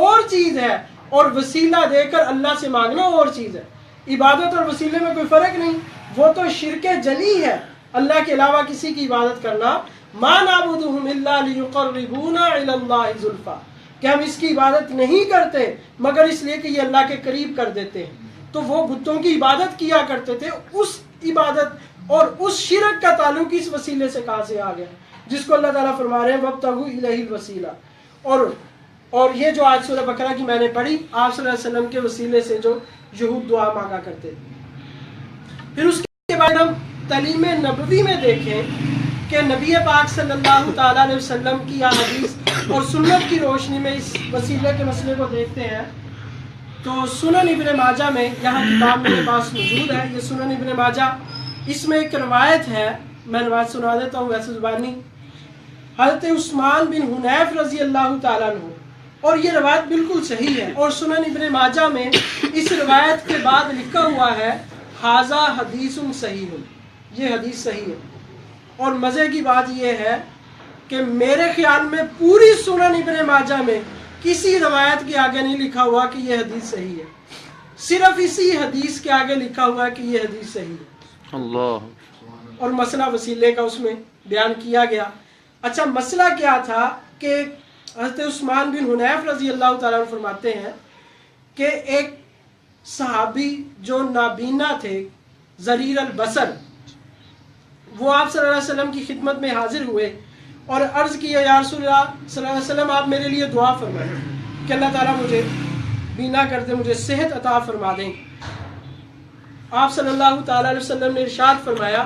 اور چیز ہے، اور وسیلہ دے کر اللہ سے مانگنا اور چیز ہے۔ عبادت اور وسیلے میں کوئی فرق نہیں، وہ تو شرک جلی ہے، اللہ کے علاوہ کسی کی عبادت کرنا۔ ما نعبدهم الا ليقربونا الى الله زلفا، کہ ہم اس کی عبادت نہیں کرتے مگر اس لیے کہ یہ اللہ کے قریب کر دیتے ہیں۔ تو وہ بتوں کی عبادت کیا کرتے تھے، اس عبادت اور اس شرک کا تعلق اس وسیلے سے کہاں سے آ گیا، جس کو اللہ تعالیٰ فرما رہے ہیں وَابْتَغُوا إِلَيْهِ الْوَسِيلَةَ۔ اور یہ جو آج سورہ بقرہ کی میں نے پڑھی، آپ صلی اللہ علیہ وسلم کے وسیلے سے جو یہود دعا مانگا کرتے تھے۔ پھر اس کے بعد ہم تعلیم نبوی میں دیکھیں کہ نبی پاک صلی اللہ تعالیٰ علیہ وسلم کی حدیث اور سنت کی روشنی میں اس وسیلے کے مسئلے کو دیکھتے ہیں۔ تو سنن ابن ماجہ میں، یہاں کتاب میرے پاس موجود ہے، یہ سنن ابن ماجہ، اس میں ایک روایت ہے، میں روایت سنا دیتا ہوں ویسے زبانی۔ حضرت عثمان بن حنیف رضی اللہ تعالیٰ عنہ، اور یہ روایت بالکل صحیح ہے، اور سنن ابن ماجہ میں اس روایت کے بعد لکھا ہوا ہے ھذا حدیث صحیح، یہ حدیث صحیح ہے۔ اور مزے کی بات یہ ہے کہ میرے خیال میں پوری سنن ابن ماجہ میں کسی روایت کے آگے نہیں لکھا ہوا کہ یہ حدیث صحیح ہے، صرف اسی حدیث کے آگے لکھا ہوا ہے کہ یہ حدیث صحیح ہے۔ اللہ، اور مسئلہ وسیلے کا اس میں بیان کیا گیا۔ اچھا مسئلہ کیا تھا کہ حضرت عثمان بن حنیف رضی اللہ تعالیٰ عنہ فرماتے ہیں کہ ایک صحابی جو نابینا تھے، ضریر البصر، وہ آپ صلی اللہ علیہ وسلم کی خدمت میں حاضر ہوئے اور عرض کیا یا رسول اللہ صلی اللہ علیہ وسلم آپ میرے لیے دعا فرمائیں کہ اللہ تعالیٰ مجھے بینا کر دے، مجھے صحت عطا فرما دیں۔ آپ صلی اللہ تعالیٰ علیہ وسلم نے ارشاد فرمایا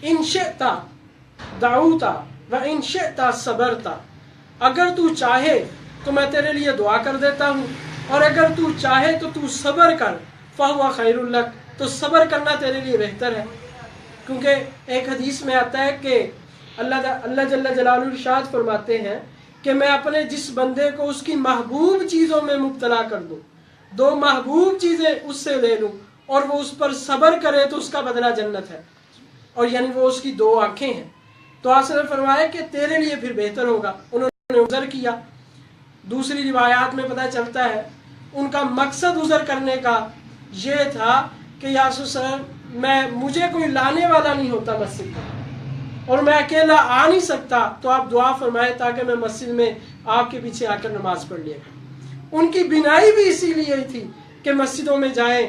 ان شئت دعوت و ان شئت صبرت، اگر تو چاہے تو میں تیرے لیے دعا کر دیتا ہوں، اور اگر تو چاہے تو تو صبر کر، فہو خیر لک، تو صبر کرنا تیرے لیے بہتر ہے۔ کیونکہ ایک حدیث میں آتا ہے کہ اللہ جل جلالہ ارشاد فرماتے ہیں کہ میں اپنے جس بندے کو اس کی محبوب چیزوں میں مبتلا کر دوں، دو محبوب چیزیں اس سے لے لوں اور وہ اس پر صبر کرے تو اس کا بدلہ جنت ہے، اور یعنی وہ اس کی دو آنکھیں ہیں۔ تو آپ نے فرمایا کہ تیرے لیے پھر بہتر ہوگا۔ انہوں نے عذر کیا۔ دوسری روایات میں پتہ چلتا ہے ان کا مقصد عذر کرنے کا یہ تھا کہ یا رسول اللہ مجھے کوئی لانے والا نہیں ہوتا مسجد میں، اور میں اکیلا آ نہیں سکتا، تو آپ دعا فرمائے تاکہ میں مسجد میں آپ کے پیچھے آ کر نماز پڑھ لیا کروں۔ ان کی بینائی بھی اسی لیے تھی کہ مسجدوں میں جائیں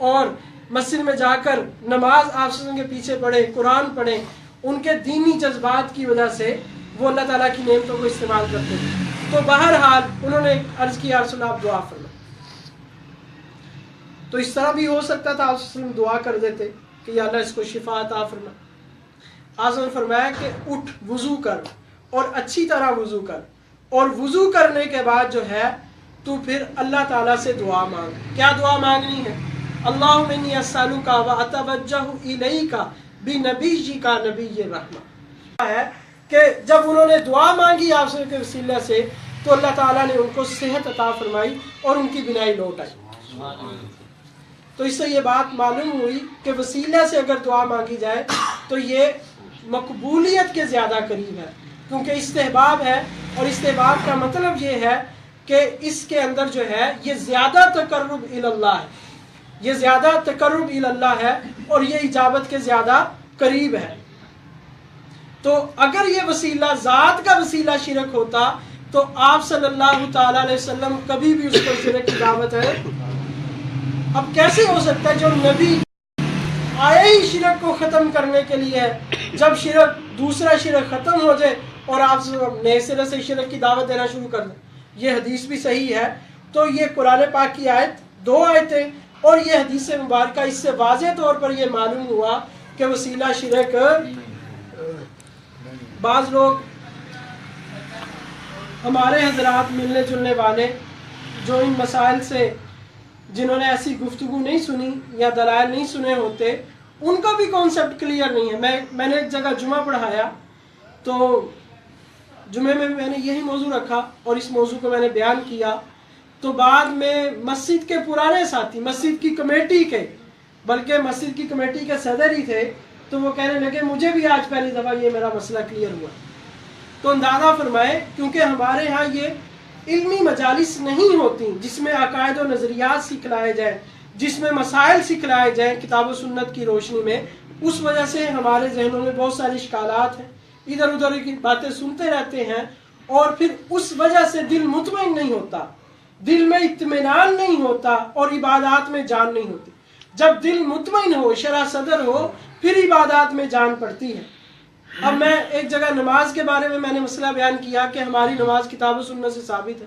اور مسجد میں جا کر نماز آپ کے پیچھے پڑھیں، قرآن پڑھیں، ان کے دینی جذبات کی وجہ سے وہ اللہ تعالیٰ کی نعمتوں کو استعمال کرتے تھے. تو بہرحال انہوں نے عرض کیا یا رسول اللہ آپ دعا فرمائیں. تو اس طرح بھی ہو سکتا تھا آپ وسلم دعا کر دیتے کہ یا اللہ اس کو شفا عطا فرما. آپ نے فرمایا کہ اٹھ وضو کر اور اچھی طرح وضو کر, اور وضو کرنے کے بعد جو ہے تو پھر اللہ تعالیٰ سے دعا مانگ. کیا دعا مانگنی ہے؟ اللہم انی اسألک و اتوجہ الیک بنبیک نبی الرحمہ. ہے کہ جب انہوں نے دعا مانگی آپ کے وسیلہ سے تو اللہ تعالیٰ نے ان کو صحت عطا فرمائی اور ان کی بینائی لوٹ آئی. تو اس سے یہ بات معلوم ہوئی کہ وسیلہ سے اگر دعا مانگی جائے تو یہ مقبولیت کے زیادہ قریب ہے, کیونکہ استحباب ہے, اور استحباب کا مطلب یہ ہے کہ اس کے اندر جو ہے یہ زیادہ تقرب اللہ ہے, یہ زیادہ تقرب اللہ ہے, اور یہ اجابت کے زیادہ قریب ہے. تو اگر یہ وسیلہ ذات کا وسیلہ شرک ہوتا تو آپ صلی اللہ تعالیٰ علیہ وسلم کبھی بھی اس پر شرک کی دعوت ہے. اب کیسے ہو سکتا ہے جو نبی آئے ہی شرک کو ختم کرنے کے لیے ہے, جب شرک دوسرا شرک ختم ہو جائے اور آپ نئے سرے سے شرک کی دعوت دینا شروع کر دیں. یہ حدیث بھی صحیح ہے. تو یہ قرآن پاک کی آیت, 2 آیتیں اور یہ حدیث مبارکہ, اس سے واضح طور پر یہ معلوم ہوا کہ وسیلہ شرک. بعض لوگ ہمارے حضرات ملنے جلنے والے جو ان مسائل سے جنہوں نے ایسی گفتگو نہیں سنی یا دلائل نہیں سنے ہوتے, ان کا بھی کانسیپٹ کلیئر نہیں ہے. میں نے ایک جگہ جمعہ پڑھایا تو جمعے میں نے یہی موضوع رکھا اور اس موضوع کو میں نے بیان کیا. تو بعد میں مسجد کے پرانے ساتھی, مسجد کی کمیٹی کے, بلکہ مسجد کی کمیٹی کے صدر ہی تھے, تو وہ کہنے لگے مجھے بھی آج پہلی دفعہ یہ میرا مسئلہ کلیئر ہوا. تو اندازہ فرمائے, کیونکہ ہمارے ہاں یہ علمی مجالس نہیں ہوتی جس میں عقائد و نظریات سکھلائے جائیں, جس میں مسائل سکھلائے جائیں کتاب و سنت کی روشنی میں. اس وجہ سے ہمارے ذہنوں میں بہت سارے اشکالات ہیں, ادھر ادھر کی باتیں سنتے رہتے ہیں, اور پھر اس وجہ سے دل مطمئن نہیں ہوتا, دل میں اطمینان نہیں ہوتا, اور عبادات میں جان نہیں ہوتی. جب دل مطمئن ہو, شرح صدر ہو, پھر عبادات میں جان پڑتی ہے. اب میں ایک جگہ نماز کے بارے میں نے مسئلہ بیان کیا کہ ہماری نماز کتاب و سنت سے ثابت ہے.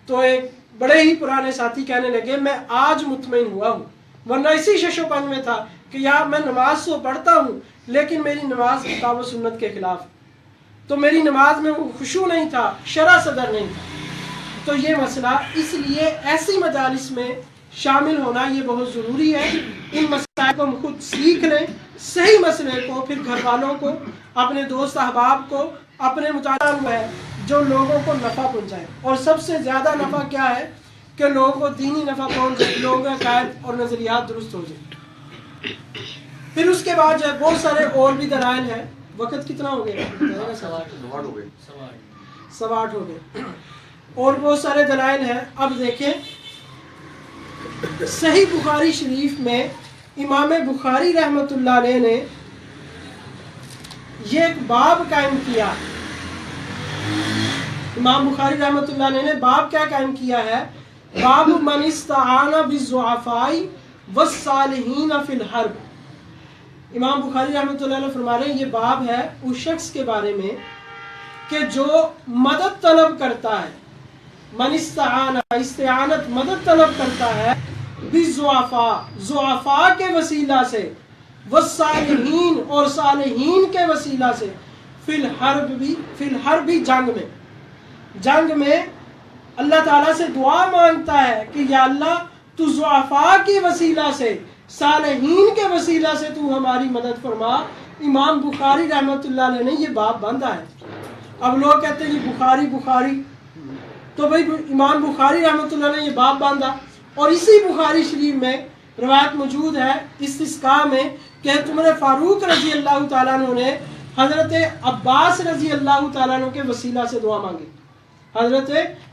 تو ایک بڑے ہی پرانے ساتھی کہنے لگے میں آج مطمئن ہوا ہوں, ورنہ اسی شش و پنج میں تھا کہ یار میں نماز تو پڑھتا ہوں لیکن میری نماز کتاب و سنت کے خلاف, تو میری نماز میں وہ خشوع نہیں تھا, شرح صدر نہیں تھا. تو یہ مسئلہ, اس لیے ایسی مجالس میں شامل ہونا یہ بہت ضروری ہے. ان مسائل کو ہم خود سیکھ لیں, صحیح مسئلے کو پھر گھر والوں کو, اپنے دوست احباب کو, اپنے مطالعہ ہوا ہے جو لوگوں کو نفع پہنچائے. اور سب سے زیادہ نفع کیا ہے کہ لوگوں کو دینی نفع پہنچ جائے, لوگوں کے عقائد اور نظریات درست ہو جائے. پھر اس کے بعد جو ہے بہت سارے اور بھی دلائل ہیں. وقت کتنا ہو گیا؟ 8:15 ہو گئے. اور بہت سارے دلائل ہیں. اب دیکھیں صحیح بخاری شریف میں امام بخاری رحمۃ اللہ علیہ نے یہ ایک باب قائم کیا. امام بخاری رحمۃ اللہ علیہ نے باب کیا قائم کیا ہے؟ باب من استعان بالضعفاء والصالحین فی الحرب. امام بخاری رحمۃ اللہ علیہ فرما رہے ہیں یہ باب ہے اس شخص کے بارے میں کہ جو مدد طلب کرتا ہے, من استعان, استعانت مدد طلب کرتا ہے, بالضعفاء, ضعفاء کے وسیلہ سے, والصالحین, اور صالحین کے وسیلہ سے, فی الحرب بھی, جنگ میں اللہ تعالیٰ سے دعا مانگتا ہے کہ یا اللہ تو ضعفاء کے وسیلہ سے, صالحین کے وسیلہ سے تو ہماری مدد فرما. امام بخاری رحمۃ اللہ علیہ نے یہ باب باندھا ہے. اب لوگ کہتے ہیں یہ بخاری, تو بھائی امام بخاری رحمۃ اللہ نے یہ باب باندھا. اور اسی بخاری شریف میں روایت موجود ہے استسقاء میں کہ تمہارے فاروق رضی اللہ تعالیٰ عنہ نے حضرت عباس رضی اللہ تعالیٰ عنہ کے وسیلہ سے دعا مانگی. حضرت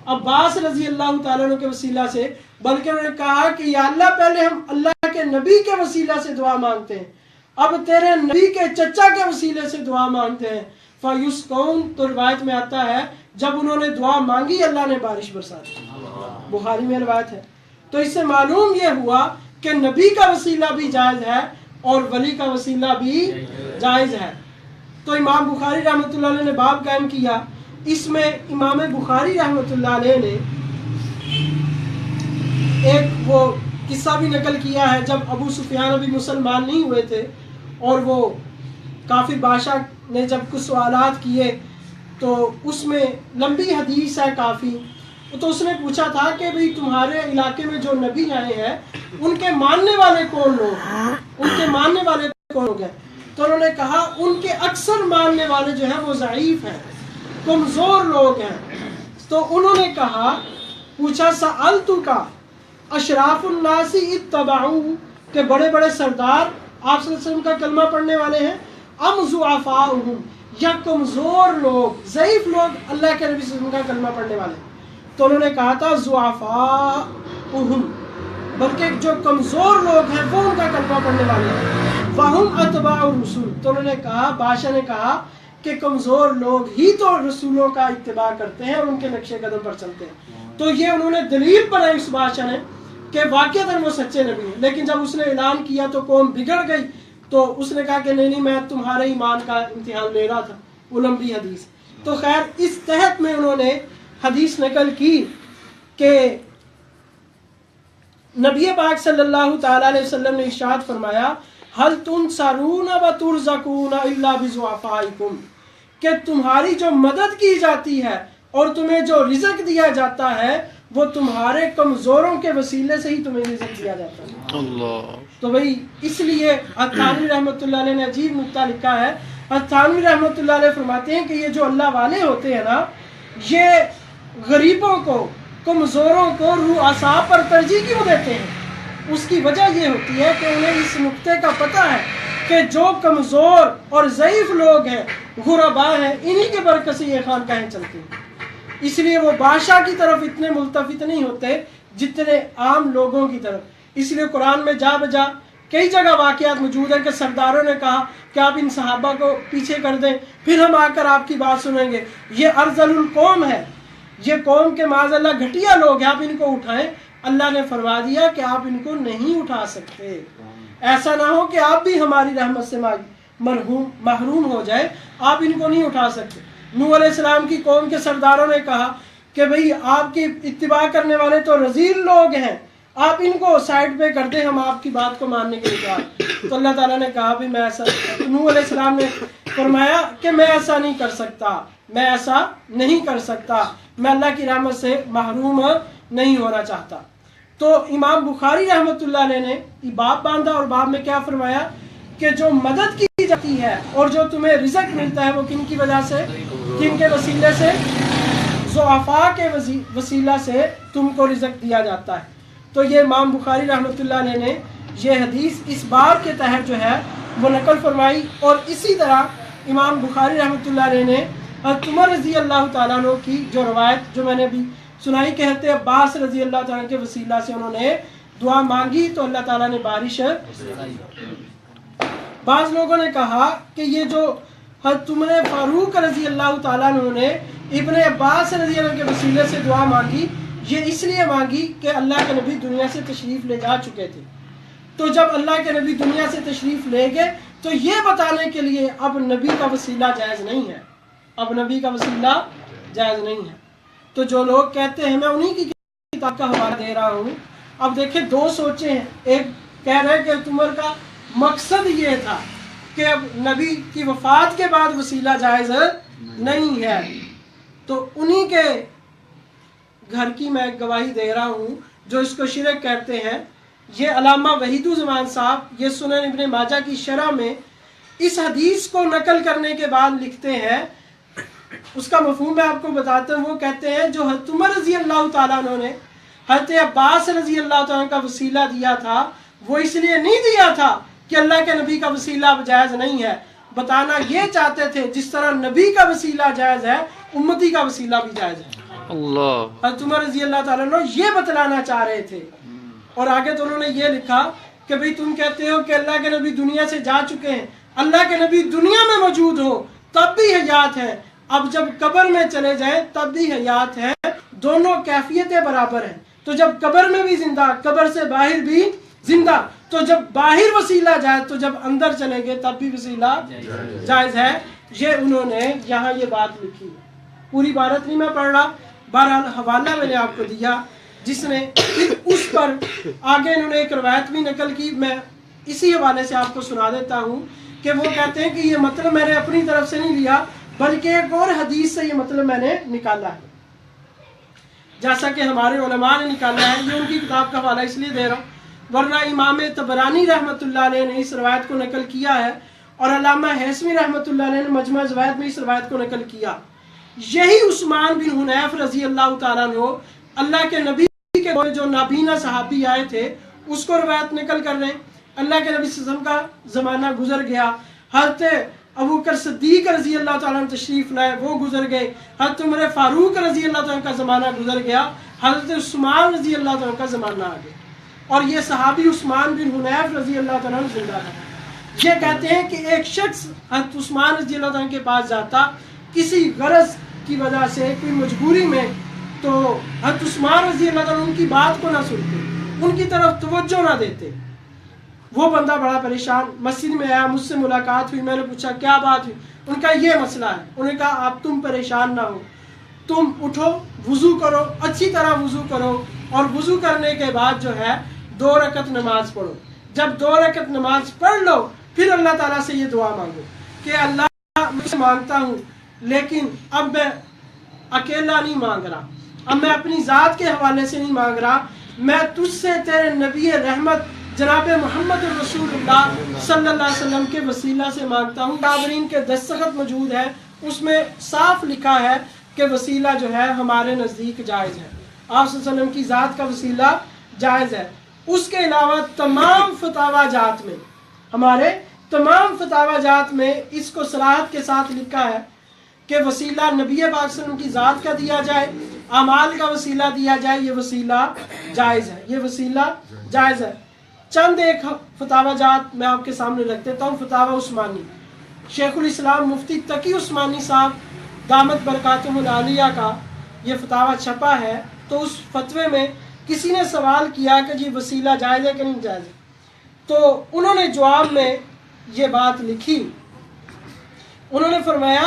عباس رضی اللہ تعالیٰ عنہ کے وسیلہ سے, بلکہ انہوں نے کہا کہ یا اللہ پہلے ہم اللہ کے نبی کے وسیلہ سے دعا مانگتے ہیں, اب تیرے نبی کے چچا کے وسیلے سے دعا مانگتے ہیں. فیسقون, تو روایت میں آتا ہے جب انہوں نے دعا مانگی اللہ نے بارش برسا دی. بخاری میں روایت ہے. تو اس سے معلوم یہ ہوا کہ نبی کا وسیلہ بھی جائز ہے اور ولی کا وسیلہ بھی جائز ہے. تو امام بخاری رحمۃ اللہ علیہ نے باب قائم کیا. اس میں امام بخاری رحمۃ اللہ علیہ نے ایک وہ قصہ بھی نقل کیا ہے جب ابو سفیان ابھی مسلمان نہیں ہوئے تھے اور وہ کافر بادشاہ نے جب کچھ سوالات کیے تو اس میں لمبی حدیث ہے کافی. تو اس نے پوچھا تھا کہ بھئی تمہارے علاقے میں جو نبی آئے ہیں ان کے ماننے والے کون لوگ ہیں, ان کے ماننے والے کون لوگ ہیں؟ تو انہوں نے کہا ان کے اکثر ماننے والے جو ہیں وہ ضعیف ہیں, کمزور لوگ ہیں. تو انہوں نے کہا, پوچھا سألتک اشراف الناس اتبعوہ, کہ بڑے بڑے سردار آپ صلی اللہ علیہ وسلم کا کلمہ پڑھنے والے ہیں, ام ضعفاؤہم, یا کمزور لوگ ضعیف لوگ اللہ کے نبی صلی اللہ علیہ وسلم کا کلمہ پڑھنے والے ہیں؟ تو انہوں نے کہا تھا ضعفاؤہم, بلکہ جو کمزور لوگ ہیں وہ ان کا کلمہ پڑھنے والے ہیں. وہم اتباع الرسول, تو انہوں نے کہا, بادشاہ نے کہا کہ کمزور لوگ ہی تو رسولوں کا اتباع کرتے ہیں اور ان کے نقش قدم پر چلتے ہیں. تو یہ انہوں نے دلیل بنائی اس بادشاہ نے کہ واقعتاً وہ سچے نبی ہیں. لیکن جب اس نے اعلان کیا تو قوم بگڑ گئی, تو اس نے کہا کہ نہیں میں تمہارے ایمان کا امتحان لے رہا تھا. وہ لمبی حدیث. تو خیر اس تحت میں انہوں نے حدیث نقل کی کہ نبی پاک صلی اللہ تعالیٰ علیہ وسلم نے ارشاد فرمایا, هل تنصرون وترزقون الا بضعفائکم, کہ تمہاری جو مدد کی جاتی ہے اور تمہیں جو رزق دیا جاتا ہے وہ تمہارے کمزوروں کے وسیلے سے ہی تمہیں رزق دیا جاتا ہے. اللہ. تو بھئی اس لیے التھانوی رحمۃ اللہ علیہ نے عجیب نکتہ لکھا ہے. التھانوی رحمۃ اللہ علیہ فرماتے ہیں کہ یہ جو اللہ والے ہوتے ہیں نا, یہ غریبوں کو, کمزوروں کو رؤساء پر ترجیح کیوں دیتے ہیں؟ اس کی وجہ یہ ہوتی ہے کہ انہیں اس نکتے کا پتہ ہے کہ جو کمزور اور ضعیف لوگ ہیں, غرباء ہیں, انہی کے برکت سے یہ خانقاہیں چلتی ہیں. اس لیے وہ بادشاہ کی طرف اتنے ملتفت نہیں ہوتے جتنے عام لوگوں کی طرف. اس لیے قرآن میں جا بجا کئی جگہ واقعات موجود ہیں کہ سرداروں نے کہا کہ آپ ان صحابہ کو پیچھے کر دیں, پھر ہم آ کر آپ کی بات سنیں گے. یہ ارذل القوم ہے, یہ قوم کے معاذ اللہ گھٹیا لوگ ہیں, آپ ان کو اٹھائیں. اللہ نے فرما دیا کہ آپ ان کو نہیں اٹھا سکتے. ایسا نہ ہو کہ آپ بھی ہماری رحمت سے محروم ہو جائے, آپ ان کو نہیں اٹھا سکتے. نوح علیہ السلام کی قوم کے سرداروں نے کہا کہ بھئی آپ کی اتباع کرنے والے تو رذیل لوگ ہیں, آپ ان کو سائڈ پہ کر دیں, ہم آپ کی بات کو ماننے کے لیے تیار. تو اللہ تعالیٰ نے کہا بھی میں ایسا, نوح علیہ السلام نے فرمایا کہ میں ایسا نہیں کر سکتا, میں ایسا نہیں کر سکتا, میں اللہ کی رحمت سے محروم نہیں ہونا چاہتا. تو امام بخاری رحمۃ اللہ علیہ نے باب باندھا اور باب میں کیا فرمایا کہ جو مدد کی جاتی ہے اور جو تمہیں رزق ملتا ہے وہ کن کی وجہ سے, کن کے وسیلے سے, ضعفاء کے وسیلہ سے تم کو رزق دیا جاتا ہے. تو یہ امام بخاری رحمۃ اللہ علیہ نے یہ حدیث اس باب کے تحت جو ہے وہ نقل فرمائی. اور اسی طرح امام بخاری رحمۃ اللہ علیہ نے حضرت عمر رضی اللہ تعالیٰ عنہ کی جو روایت جو میں نے ابھی سنائی, کہتے عباس رضی اللہ تعالیٰ کے وسیلہ سے انہوں نے دعا مانگی تو اللہ تعالیٰ نے بارش. بعض لوگوں نے کہا کہ یہ جو حضرت عمر فاروق رضی اللہ تعالیٰ عنہ نے ابن عباس رضی اللہ کے وسیلے سے دعا مانگی, یہ اس لیے مانگی کہ اللہ کے نبی دنیا سے تشریف لے جا چکے تھے. تو جب اللہ کے نبی دنیا سے تشریف لے گئے تو یہ بتانے کے لیے اب نبی کا وسیلہ جائز نہیں ہے, اب نبی کا وسیلہ جائز نہیں ہے. تو جو لوگ کہتے ہیں, میں انہی کی کتاب کا حوالہ دے رہا ہوں. اب دیکھیں دو سوچیں ہیں, ایک کہہ رہے ہیں کہ عمر کا مقصد یہ تھا کہ اب نبی کی وفات کے بعد وسیلہ جائز نہیں ہے. تو انہی کے گھر کی میں گواہی دے رہا ہوں جو اس کو شرک کہتے ہیں. یہ علامہ وحید الزمان صاحب یہ سنن ابن ماجہ کی شرح میں اس حدیث کو نقل کرنے کے بعد لکھتے ہیں, اس کا مفہوم میں آپ کو بتاتا ہوں. وہ کہتے ہیں جو حضرت عمر رضی اللہ تعالیٰ عنہ نے حضرت عباس رضی اللہ تعالیٰ کا وسیلہ دیا تھا, وہ اس لیے نہیں دیا تھا کہ اللہ کے نبی کا وسیلہ جائز نہیں ہے, بتانا یہ چاہتے تھے جس طرح نبی کا وسیلہ جائز ہے امتی کا وسیلہ بھی جائز ہے. اللہ. حضرت عمر رضی اللہ تعالیٰ عنہ یہ بتلانا چاہ رہے تھے. اور آگے تو انہوں نے یہ لکھا کہ بھئی تم کہتے ہو کہ اللہ کے نبی دنیا سے جا چکے ہیں, اللہ کے نبی دنیا میں موجود ہو تب بھی حیات ہیں, اب جب قبر میں چلے جائیں تب بھی حیات ہیں, دونوں کیفیتیں برابر ہیں. تو جب قبر میں بھی زندہ, قبر سے باہر بھی زندہ, تو جب باہر وسیلہ جائز تو جب اندر چلے گئے تب بھی وسیلہ جائز ہے. یہ انہوں نے یہاں یہ بات لکھی ہے. پوری عبارت نہیں میں پڑھ رہا، بہرحال حوالہ میں نے آپ کو دیا جس میں پھر اس پر آگے انہوں نے ایک روایت بھی نقل کی. میں اسی حوالے سے آپ کو سنا دیتا ہوں کہ وہ کہتے ہیں کہ یہ مطلب میں نے اپنی طرف سے نہیں لیا بلکہ ایک اور حدیث سے یہ مطلب میں نے نکالا ہے، جیسا کہ ہمارے علماء نے نکالا ہے. یہ ان کی کتاب کا حوالہ اس لیے دے رہا ہوں، ورنہ امام طبرانی رحمۃ اللہ علیہ نے اس روایت کو نقل کیا ہے اور علامہ حیثمی رحمۃ اللہ علیہ نے مجمع الزوائد میں اس روایت کو نقل کیا. یہی عثمان بن حنیف رضی اللہ تعالیٰ عنہ اللہ کے نبی کے جو نابینا صحابی آئے تھے اس کو روایت نقل کر رہے ہیں. اللہ کے نبی صلی اللہ علیہ وسلم کا زمانہ گزر گیا، حضرت ابوبکر صدیق رضی اللہ تعالیٰ عنہ تشریف لائے، وہ گزر گئے. حضرت عمر فاروق رضی اللہ تعالیٰ عنہ کا زمانہ گزر گیا، حضرت عثمان رضی اللہ تعالیٰ عنہ کا زمانہ آ گیا، اور یہ صحابی عثمان بن حنیف رضی اللہ تعالیٰ عنہ زندہ ہے. یہ کہتے ہیں کہ ایک شخص حضرت عثمان رضی اللہ تعالیٰ عنہ کے پاس جاتا کسی غرض کی وجہ سے، کوئی مجبوری میں، تو حضرت عثمان رضی اللہ تعالیٰ عنہ ان کی بات کو نہ سنتے، ان کی طرف توجہ نہ دیتے. وہ بندہ بڑا پریشان مسجد میں آیا، مجھ سے ملاقات ہوئی، میں نے پوچھا کیا بات ہوئی؟ ان کا یہ مسئلہ ہے. انہوں نے کہا آپ تم پریشان نہ ہو، تم اٹھو، وضو کرو، اچھی طرح وضو کرو، اور وضو کرنے کے بعد جو ہے 2 رکعت نماز پڑھو. جب 2 رکعت نماز پڑھ لو پھر اللہ تعالیٰ سے یہ دعا مانگو کہ اللہ مجھ سے مانگتا ہوں لیکن اب میں اکیلا نہیں مانگ رہا، اب میں اپنی ذات کے حوالے سے نہیں مانگ رہا، میں تجھ سے تیرے نبی رحمت جناب محمد رسول اللہ صلی اللہ علیہ وسلم کے وسیلہ سے مانگتا ہوں. تابرین کے دستخط موجود ہے، اس میں صاف لکھا ہے کہ وسیلہ جو ہے ہمارے نزدیک جائز ہے، آپ صلی اللہ علیہ وسلم کی ذات کا وسیلہ جائز ہے. اس کے علاوہ تمام فتاوا جات میں، ہمارے تمام فتاوا جات میں اس کو صراحت کے ساتھ لکھا ہے کہ وسیلہ نبی پاک صلی اللہ علیہ وسلم کی ذات کا دیا جائے، اعمال کا وسیلہ دیا جائے، یہ وسیلہ جائز ہے، یہ وسیلہ جائز ہے. چند ایک فتاوا جات میں آپ کے سامنے رکھ دیتا ہوں. فتاوا عثمانی، شیخ الاسلام مفتی تقی عثمانی صاحب دامت برکاتہم العالیہ کا یہ فتاوا چھپا ہے. تو اس فتوے میں کسی نے سوال کیا کہ جی وسیلہ جائز ہے کہ نہیں جائز ہے، تو انہوں نے جواب میں یہ بات لکھی، انہوں نے فرمایا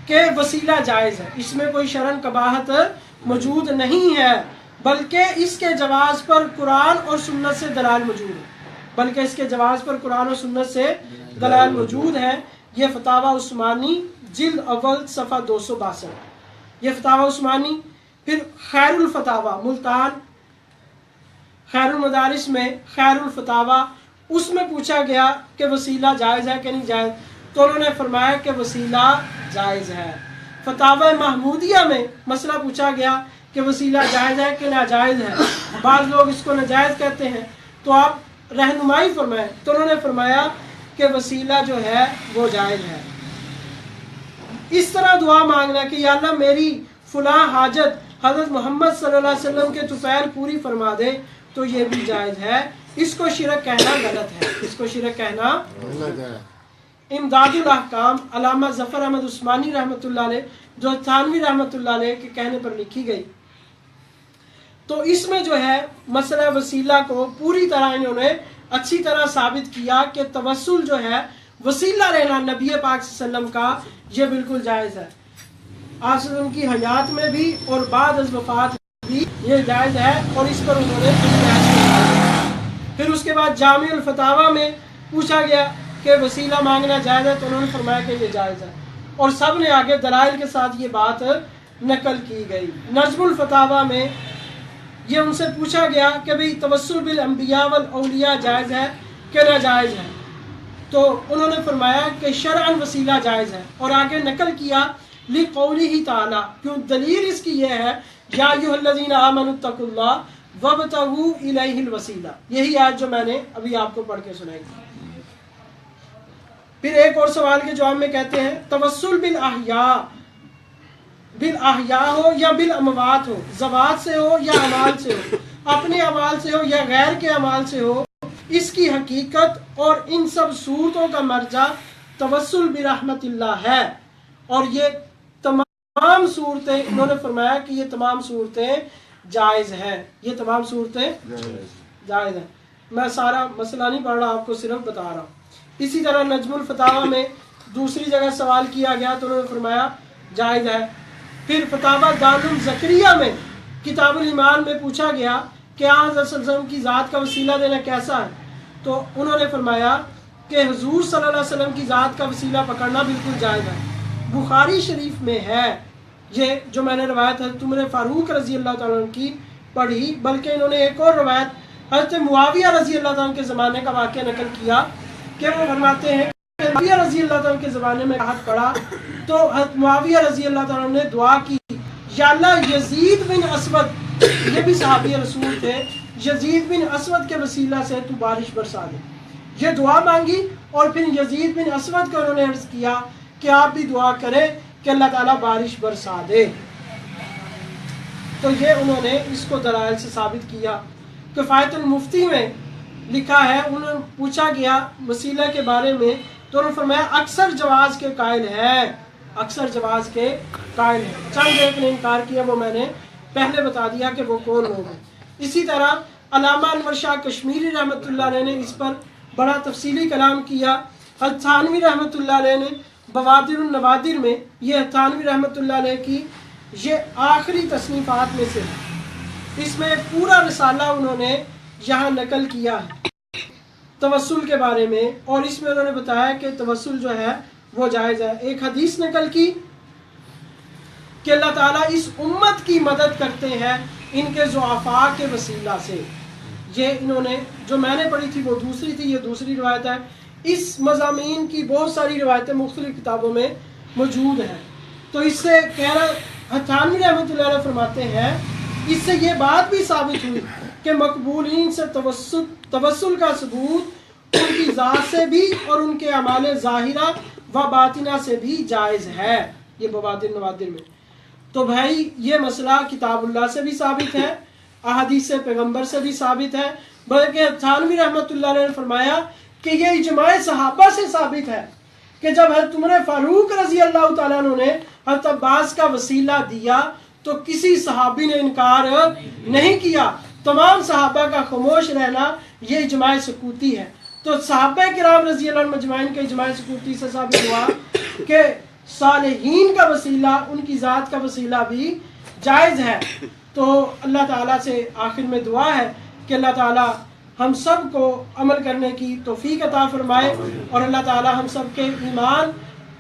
کہ وسیلہ جائز ہے، اس میں کوئی شرعن قباحت موجود نہیں ہے، بلکہ اس کے جواز پر قرآن اور سنت سے دلائل موجود ہے، بلکہ اس کے جواز پر قرآن اور سنت سے دلائل موجود ہے. یہ فتاوا عثمانی جلد اول صفحہ 262، یہ فتاوا عثمانی. پھر خیر الفتاوا ملتان، خیر المدارس میں خیر الفتاوا، اس میں پوچھا گیا کہ وسیلہ جائز ہے کہ نہیں جائز، تو انہوں نے فرمایا کہ وسیلہ جائز ہے. فتاوا محمودیہ میں مسئلہ پوچھا گیا کہ وسیلہ جائز ہے کہ ناجائز ہے، بعض لوگ اس کو ناجائز کہتے ہیں، تو آپ رہنمائی فرمائیں، تو انہوں نے فرمایا کہ وسیلہ جو ہے وہ جائز ہے. اس طرح دعا مانگنا کہ یا اللہ میری فلاں حاجت حضرت محمد صلی اللہ علیہ وسلم کے طفیل پوری فرما دے، تو یہ بھی جائز ہے. اس کو شرک کہنا غلط ہے، اس کو شرک کہنا غلط ہے. امداد الاحکام علامہ ظفر احمد عثمانی رحمۃ اللہ علیہ، جو تھانوی رحمۃ اللہ علیہ کے کہنے پر لکھی گئی، تو اس میں جو ہے مسئلہ وسیلہ کو پوری طرح انہوں نے اچھی طرح ثابت کیا کہ توسل جو ہے وسیلہ لینا نبی پاک صلی اللہ علیہ وسلم کا یہ بالکل جائز ہے. آپ صلی اللہ علیہ وسلم کی حیات میں بھی اور بعد از وفات بھی یہ جائز ہے، اور اس پر انہوں نے اجتہاد کیا. پھر اس کے بعد جامع الفتاوا میں پوچھا گیا کہ وسیلہ مانگنا جائز ہے، تو انہوں نے فرمایا کہ یہ جائز ہے، اور سب نے آگے دلائل کے ساتھ یہ بات نقل کی گئی. نظم الفتاوا میں یہ ان سے پوچھا گیا کہ بھئی توسل بالانبیاء والاولیاء جائز ہے کہ ناجائز ہے، تو انہوں نے فرمایا کہ شرعاً وسیلہ جائز ہے، اور آگے نقل کیا لقولہ تعالی، کیوں دلیل اس کی یہ ہے یا ایھا الذین آمنوا اتقوا اللہ وابتغوا الیہ الوسیلہ، یہی آیت جو میں نے ابھی آپ کو پڑھ کے سنائی. پھر ایک اور سوال کے جواب میں کہتے ہیں توسل بالاحیاء ہو یا بالاموات ہو، ذوات سے ہو یا اعمال سے ہو، اپنے اعمال سے ہو یا غیر کے اعمال سے ہو، اس کی حقیقت اور ان سب صورتوں کا مرجع توسل برحمت اللہ ہے. اور یہ تمام صورتیں، انہوں نے فرمایا کہ یہ تمام صورتیں جائز ہیں، یہ تمام صورتیں جائز ہیں. میں سارا مسئلہ نہیں پڑھ رہا، آپ کو صرف بتا رہا ہوں. اسی طرح نجم الفتاوا میں دوسری جگہ سوال کیا گیا تو انہوں نے فرمایا جائز ہے۔ پھر فتاوی دارالعلوم زکریہ میں کتاب الایمان میں پوچھا گیا کہ حضرت صلی اللہ علیہ وسلم کی ذات کا وسیلہ دینا کیسا ہے، تو انہوں نے فرمایا کہ حضور صلی اللہ علیہ وسلم کی ذات کا وسیلہ پکڑنا بالکل جائز ہے۔ بخاری شریف میں ہے یہ جو میں نے روایت حضرت عمر فاروق رضی اللہ تعالیٰ عنہ کی پڑھی، بلکہ انہوں نے ایک اور روایت حضرت معاویہ رضی اللہ تعالیٰ عنہ کے زمانے کا واقعہ نقل کیا کہ وہ فرماتے ہیں کہ معاویہ رضی اللہ تعالیٰ عنہ کے زمانے میں ہاتھ پڑا تو حضرت معاویہ رضی اللہ تعالیٰ عنہ نے دعا کی، یا اللہ یزید بن اسود، یہ بھی صحابی رسول تھے، یزید بن اسود کے وسیلہ سے تو بارش برسا دے۔ یہ دعا مانگی اور پھر یزید بن اسود کو انہوں نے عرض کیا کہ آپ بھی دعا کریں کہ اللہ تعالیٰ بارش برسا دے۔ تو یہ انہوں نے اس کو دلائل سے ثابت کیا۔ کفایت المفتی میں لکھا ہے، انہوں نے پوچھا گیا وسیلہ کے بارے میں تو انہوں نے فرمایا اکثر جواز کے قائل ہے، اکثر جواز کے قائل ہے۔ چند ایک نے انکار کیا، وہ میں نے پہلے بتا دیا کہ وہ کون لوگ ہیں۔ اسی طرح علامہ انور شاہ کشمیری رحمۃ اللہ علیہ نے اس پر بڑا تفصیلی کلام کیا۔ تھانوی رحمۃ اللہ علیہ نے بوادر النوادر میں، یہ تھانوی رحمۃ اللہ علیہ کی یہ آخری تصنیفات میں سے، اس میں پورا رسالہ انہوں نے یہاں نقل کیا ہے توسل کے بارے میں، اور اس میں انہوں نے بتایا کہ توسل جو ہے وہ جائز ہے۔ ایک حدیث نقل کی کہ اللہ تعالیٰ اس امت کی مدد کرتے ہیں ان کے ضعفاء کے وسیلہ سے۔ یہ انہوں نے جو میں نے پڑھی تھی وہ دوسری تھی، یہ دوسری روایت ہے۔ اس مضامین کی بہت ساری روایتیں مختلف کتابوں میں موجود ہیں۔ تو اس سے کہہ رہا تھانوی رحمۃ اللہ علیہ فرماتے ہیں اس سے یہ بات بھی ثابت ہوئی کہ مقبولین سے توسل کا ثبوت ان کی ذات سے بھی اور ان کے اعمال ظاہرہ و باطنہ سے بھی جائز ہے، یہ بوادر نوادر میں۔ تو بھائی یہ مسئلہ کتاب اللہ سے بھی ثابت ہے، احادیث پیغمبر سے بھی ثابت ہے، بلکہ تھانوی رحمۃ اللہ علیہ نے فرمایا کہ یہ اجماع صحابہ سے ثابت ہے کہ جب حضرت عمر فاروق رضی اللہ تعالیٰ عنہ نے حضرت عباس کا وسیلہ دیا تو کسی صحابی نے انکار نہیں کیا، تمام صحابہ کا خاموش رہنا یہ اجماع سکوتی ہے۔ تو صحابہ کرام رضی اللہ عنہ مجمعین کے اجماع سکوتی سے ثابت ہوا کہ صالحین کا وسیلہ، ان کی ذات کا وسیلہ بھی جائز ہے۔ تو اللہ تعالیٰ سے آخر میں دعا ہے کہ اللہ تعالیٰ ہم سب کو عمل کرنے کی توفیق عطا فرمائے، اور اللہ تعالیٰ ہم سب کے ایمان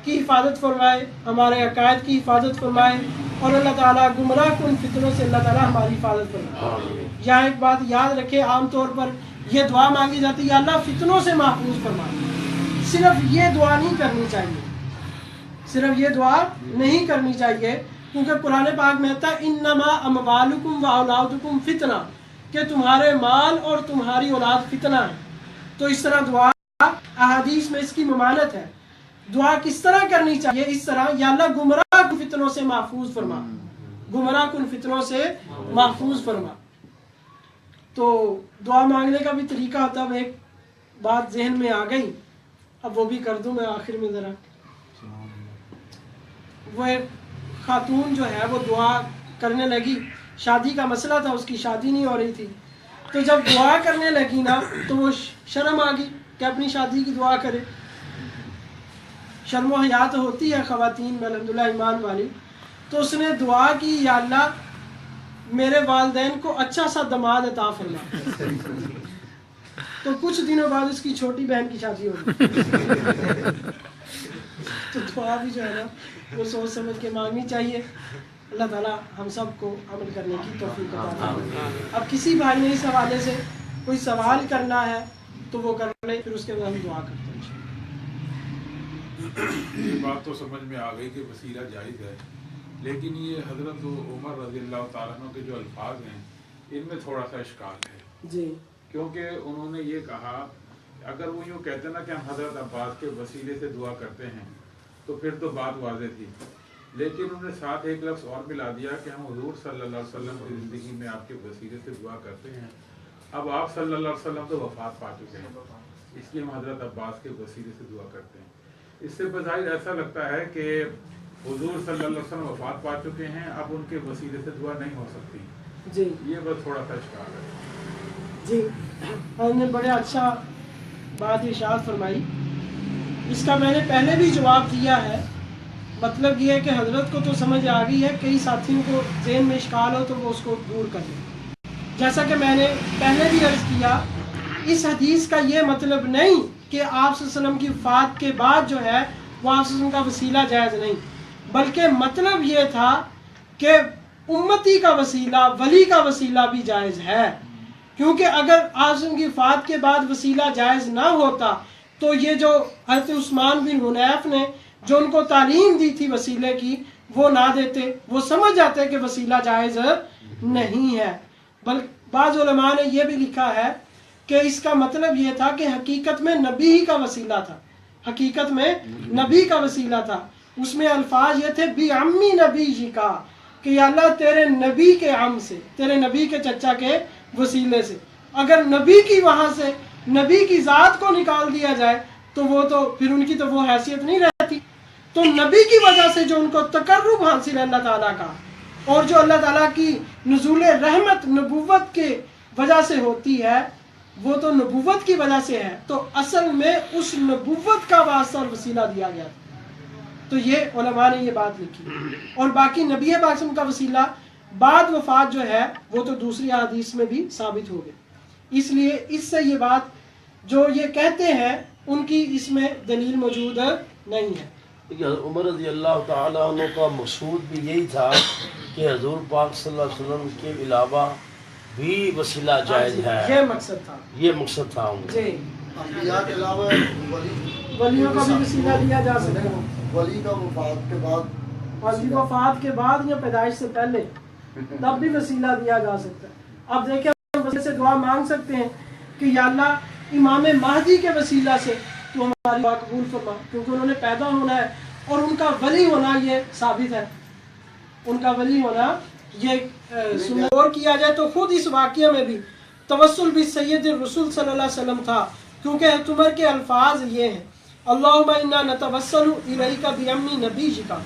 کی حفاظت فرمائے، ہمارے عقائد کی حفاظت فرمائے، اور اللہ تعالیٰ گمراہ کن فتنوں سے اللہ تعالیٰ ہماری حفاظت فرمائے۔ یہاں ایک بات یاد رکھے، عام طور پر یہ دعا مانگی جاتی ہے یا اللہ فتنوں سے محفوظ فرمائے، صرف یہ دعا نہیں کرنی چاہیے، صرف یہ دعا نہیں کرنی چاہیے، کیونکہ قرآن پاک میں آتا ہے انما اموالکم و اولادکم فتنہ، کہ تمہارے مال اور تمہاری اولاد فتنہ ہے۔ تو اس طرح دعا احادیث میں اس کی ممانعت ہے۔ دعا کس طرح کرنی چاہیے؟ اس طرح، یا اللہ گمراہ کن فتنوں سے محفوظ فرما، گمراہ کن فتنوں سے محفوظ فرما۔ تو دعا مانگنے کا بھی طریقہ ہوتا ہے، ایک بات ذہن میں آ گئی، اب وہ بھی کر دوں میں آخر میں ذرا۔ وہ ایک خاتون جو ہے وہ دعا کرنے لگی، شادی کا مسئلہ تھا، اس کی شادی نہیں ہو رہی تھی، تو جب دعا کرنے لگی نا تو وہ شرم آ گئی کہ اپنی شادی کی دعا کرے۔ شرم و حیا تو ہوتی ہے خواتین میں الحمدللہ ایمان والی، تو اس نے دعا کی یا اللہ میرے والدین کو اچھا سا داماد عطا فرما۔ تو کچھ دنوں بعد اس کی چھوٹی بہن کی شادی ہو گئی۔ تو دعا بھی جو ہے نا وہ سوچ سمجھ کے مانگنی چاہیے۔ اللہ تعالیٰ ہم سب کو عمل کرنے کی توفیق عطا فرمائے۔ اب کسی بھائی نے اس حوالے سے کوئی سوال کرنا ہے تو وہ کر لے، پھر اس کے بعد ہم دعا کرتے ہیں۔ یہ بات تو سمجھ میں آ گئی کہ وسیلہ جائز ہے، لیکن یہ حضرت عمر رضی اللہ تعالیٰ عنہ کے جو الفاظ ہیں ان میں تھوڑا سا اشکال ہے جی، کیونکہ انہوں نے یہ کہا اگر وہ یوں کہتے نا کہ ہم حضرت عباس کے وسیلے سے دعا کرتے ہیں تو پھر تو بات واضح تھی، لیکن انہوں نے ساتھ ایک لفظ اور ملا دیا کہ ہم حضور صلی اللہ علیہ وسلم کی زندگی میں آپ کے وسیلے سے دعا کرتے ہیں۔ اب آپ صلی اللہ علیہ وسلم تو وفات پا چکے ہیں، اس لیے ہم حضرت عباس کے وسیلے سے دعا کرتے ہیں۔ اس سے بظاہر ایسا لگتا ہے کہ حضور صلی اللہ علیہ وسلم وفات پا چکے ہیں، اب ان کے وسیلے سے دعا نہیں ہو سکتی۔ جی، یہ بس تھوڑا سا اشکال ہے۔ جی، ہم نے بڑے اچھا بات ارشاد فرمائی اس کا میں نے پہلے بھی جواب دیا ہے. مطلب یہ ہے کہ حضرت کو تو سمجھ آ گئی ہے, کئی ساتھیوں کو ذہن میں اشکال ہو تو وہ اس کو دور کر لیں. جیسا کہ میں نے پہلے بھی عرض کیا, اس حدیث کا یہ مطلب نہیں کہ آپ صلی اللہ علیہ وسلم کی وفات کے بعد جو ہے وہ آپ صلی اللہ علیہ وسلم کا وسیلہ جائز نہیں, بلکہ مطلب یہ تھا کہ امتی کا وسیلہ, ولی کا وسیلہ بھی جائز ہے. کیونکہ اگر آپ صلی اللہ علیہ وسلم کی وفات کے بعد وسیلہ جائز نہ ہوتا تو یہ جو حضرت عثمان بن حنیف نے جو ان کو تعلیم دی تھی وسیلے کی وہ نہ دیتے, وہ سمجھ جاتے کہ وسیلہ جائز نہیں ہے. بلکہ بعض علماء نے یہ بھی لکھا ہے کہ اس کا مطلب یہ تھا کہ حقیقت میں نبی ہی کا وسیلہ تھا, حقیقت میں نبی کا وسیلہ تھا. اس میں الفاظ یہ تھے بی عمی نبی جی کا, کہ یا اللہ تیرے نبی کے عم سے, تیرے نبی کے چچا کے وسیلے سے. اگر نبی کی وہاں سے نبی کی ذات کو نکال دیا جائے تو وہ تو پھر ان کی تو وہ حیثیت نہیں رہتی. تو نبی کی وجہ سے جو ان کو تقرب حاصل ہے اللہ تعالیٰ کا, اور جو اللہ تعالیٰ کی نزول رحمت نبوت کے وجہ سے ہوتی ہے, وہ تو نبوت کی وجہ سے ہے. تو اصل میں اس نبوت کا واسطہ اور وسیلہ دیا گیا. تو یہ علماء نے یہ بات لکھی. اور باقی نبی پاک صلی اللہ علیہ وسلم کا وسیلہ بعد وفات جو ہے وہ تو دوسری حدیث میں بھی ثابت ہو گیا. اس لیے اس سے یہ بات جو یہ کہتے ہیں ان کی اس میں دلیل موجود نہیں ہے. عمر رضی اللہ تعالیٰ عنہ کا مقصود بھی یہی تھا کہ حضور پاک صلی اللہ علیہ وسلم کے علاوہ بھی وسیلہ جائز ہے, یہ مقصد تھا, یہ مقصد تھا ان کا. جی انبیاء کے علاوہ ولیوں کا بھی وسیلہ دیا جا سکتا ہے, ولی کا وفات کے بعد, ولی وفات کے بعد یا پیدائش سے پہلے تب بھی وسیلہ دیا جا سکتا ہے. اب دیکھیں ہم وسیلے سے دعا مانگ سکتے ہیں کہ یا اللہ امام مہدی کے وسیلہ سے تو ہماری دعا قبول فرما, کیونکہ انہوں نے پیدا ہونا ہے اور ان کا ولی ہونا یہ ثابت ہے, ان کا ولی ہونا یہ سنت. اور کیا جائے تو خود اس واقعہ میں بھی توسل بھی سید الرسول صلی اللہ علیہ وسلم تھا, کیونکہ حضرت عمر کے الفاظ یہ ہیں اللہم انا نتوسل الیک بعمی نبی جی کا.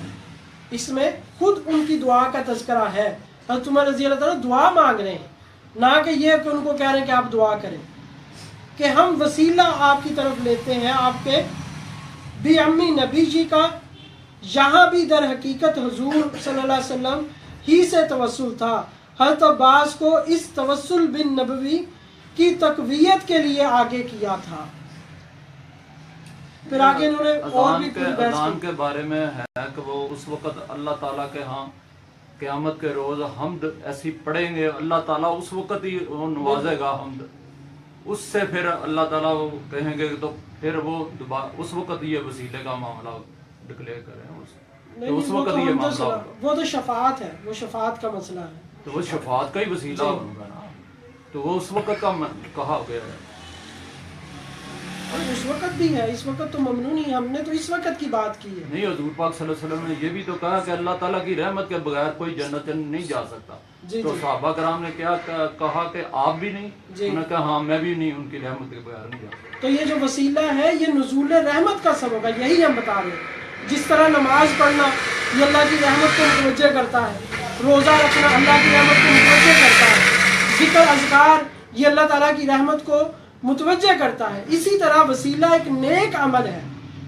اس میں خود ان کی دعا کا تذکرہ ہے. حضرت عمر رضی اللہ تعالیٰ دعا مانگ رہے ہیں, نہ کہ یہ کہ ان کو کہہ رہے ہیں کہ آپ دعا کریں, کہ ہم وسیلہ آپ کی طرف لیتے ہیں آپ کے بعمی نبی جی کا. یہاں بھی در حقیقت حضور صلی اللہ علیہ وسلم ہی سے توسل تھا. حضرت عباس کو اس توسل بن نبوی کی تقویت کے لیے آگے کیا تھا. پھر آگے انہوں نے اور بھی کچھ بحث اذان کی. کے بارے میں ہے کہ وہ اس وقت اللہ تعالیٰ کے ہاں قیامت کے روز حمد ایسی پڑھیں گے, اللہ تعالیٰ اس وقت ہی وہ نوازے گا حمد, اس سے پھر اللہ تعالیٰ وہ کہیں گے تو پھر وہ اس وقت یہ وسیلے کا معاملہ ڈکلیئر کریں, تو اس وقت یہ معاملہ ہوگا. وہ تو شفاعت ہے, وہ شفاعت کا مسئلہ ہے. تو وہ شفاعت کا ہی وسیلہ ہوگا نا, تو وہ اس وقت کا کہا گیا ہے. اور اس وقت بھی ہے, اس وقت تو ممنوع نہیں, ہم نے تو اس وقت کی بات کی ہے. نہیں, حضور پاک صلی اللہ علیہ وسلم نے یہ بھی تو کہا کہ اللہ تعالیٰ کی رحمت کے بغیر کوئی جنت نہیں جا سکتا. تو صحابہ کرام نے کیا کہا کہ آپ بھی نہیں, انہوں نے کہا ہاں میں بھی نہیں, ان کی رحمت کے بغیر نہیں جا سکتا. تو یہ جو وسیلہ ہے یہ نزول رحمت کا سبب ہے, یہی ہم بتا رہے ہیں. جس طرح نماز پڑھنا یہ اللہ کی رحمت کو متوجہ کرتا ہے, روزہ رکھنا اللہ کی رحمت کو متوجہ کرتا ہے, ذکر اذکار یہ اللہ تعالیٰ کی رحمت کو متوجہ کرتا ہے. اسی طرح وسیلہ ایک نیک عمل ہے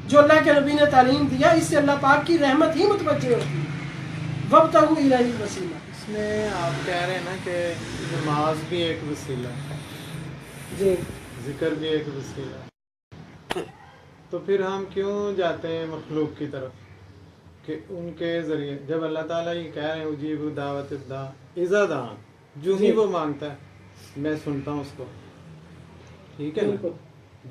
جو اللہ کے نبی نے تعلیم دیا, اس سے اللہ پاک کی رحمت ہی متوجہ ہوتی ہے. وابتغوا الیہ الوسیلہ. اس میں آپ کہہ رہے ہیں نا کہ نماز بھی ایک وسیلہ ہے, جی ذکر بھی ایک وسیلہ ہے, تو پھر ہم کیوں جاتے ہیں مخلوق کی طرف کہ ان کے ذریعے, جب اللہ تعالیٰ یہ کہہ رہے ہیں اجیب دعوت الداع اذا دعان, جو ہی وہ مانگتا ہے میں سنتا ہوں اس کو, ٹھیک ہے نا.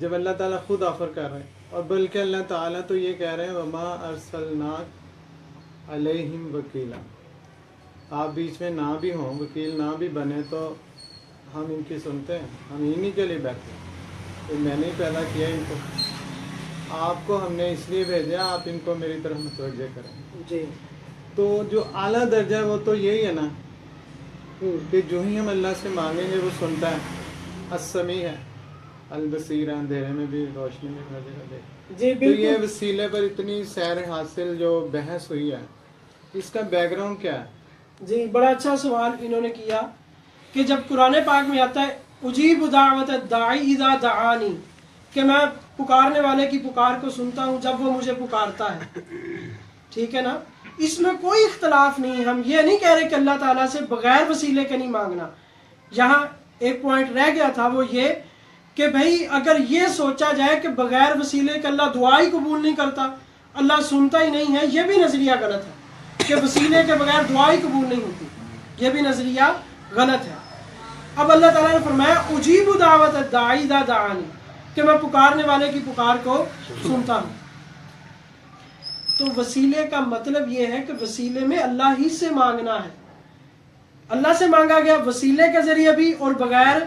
جب اللہ تعالیٰ خود آفر کر رہے ہیں, اور بلکہ اللہ تعالیٰ تو یہ کہہ رہے ہیں وما ارسلناک علیہم وکیلا, آپ بیچ میں نہ بھی ہوں, وکیل نہ بھی بنے, تو ہم ان کی سنتے ہیں, ہم انہی کے لیے بیٹھتے ہیں. تو میں نے ہی پیدا کیا ان کو, آپ کو ہم نے اس لیے بھیجا آپ ان کو میری طرف متوجہ کریں. جی تو جو اعلیٰ درجہ ہے وہ تو یہی ہے نا کہ جو ہی ہم اللہ سے مانگیں گے وہ سنتا ہے, السمیع ہے, البصیر, اندھیرے میں بھی روشنی میں ہر جگہ دیکھ. جی تو یہ بالکل. وسیلے پر اتنی سیر حاصل جو بحث ہوئی ہے, اس کا بیک گراؤنڈ کیا ہے؟ جی بڑا اچھا سوال انہوں نے کیا کہ جب قرآن پاک میں آتا ہے اجیب دعوت الداعی اذا دعانی کہ میں پکارنے والے کی پکار کو سنتا ہوں جب وہ مجھے پکارتا ہے. ٹھیک ہے نا, اس میں کوئی اختلاف نہیں. ہم یہ نہیں کہہ رہے کہ اللہ تعالیٰ سے بغیر وسیلے کے نہیں مانگنا. یہاں ایک پوائنٹ رہ گیا تھا, وہ یہ کہ بھائی اگر یہ سوچا جائے کہ بغیر وسیلے کے اللہ دعا ہی قبول نہیں کرتا, اللہ سنتا ہی نہیں ہے, یہ بھی نظریہ غلط ہے کہ وسیلے کے بغیر دعا ہی قبول نہیں ہوتی. یہ بھی نظریہ غلط ہے. اب اللہ تعالیٰ نے فرمایا اجیب دعوت الداعی اذا دعانی, کہ میں پکارنے والے کی پکار کو سنتا ہوں. تو وسیلے کا مطلب یہ ہے کہ وسیلے میں اللہ ہی سے مانگنا ہے. اللہ سے مانگا گیا وسیلے کے ذریعے بھی اور بغیر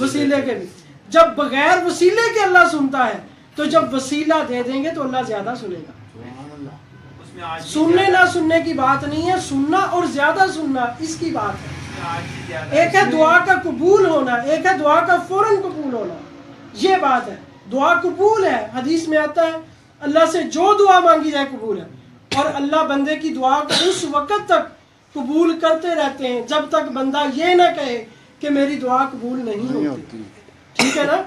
وسیلے کے بھی. جب بغیر وسیلے کے اللہ سنتا ہے تو جب وسیلہ دے دیں گے تو اللہ زیادہ سنے گا. سننے نہ سننے کی بات نہیں ہے, سننا اور زیادہ سننا اس کی بات ہے. ایک ہے دعا کا قبول ہونا, ایک ہے دعا کا فوراً قبول ہونا. یہ بات ہے. دعا قبول ہے, حدیث میں آتا ہے اللہ سے جو دعا مانگی جائے قبول ہے, اور اللہ بندے کی دعا کو اس وقت تک قبول کرتے رہتے ہیں جب تک بندہ یہ نہ کہے کہ میری دعا قبول نہیں ہوتی. ٹھیک ہے نا,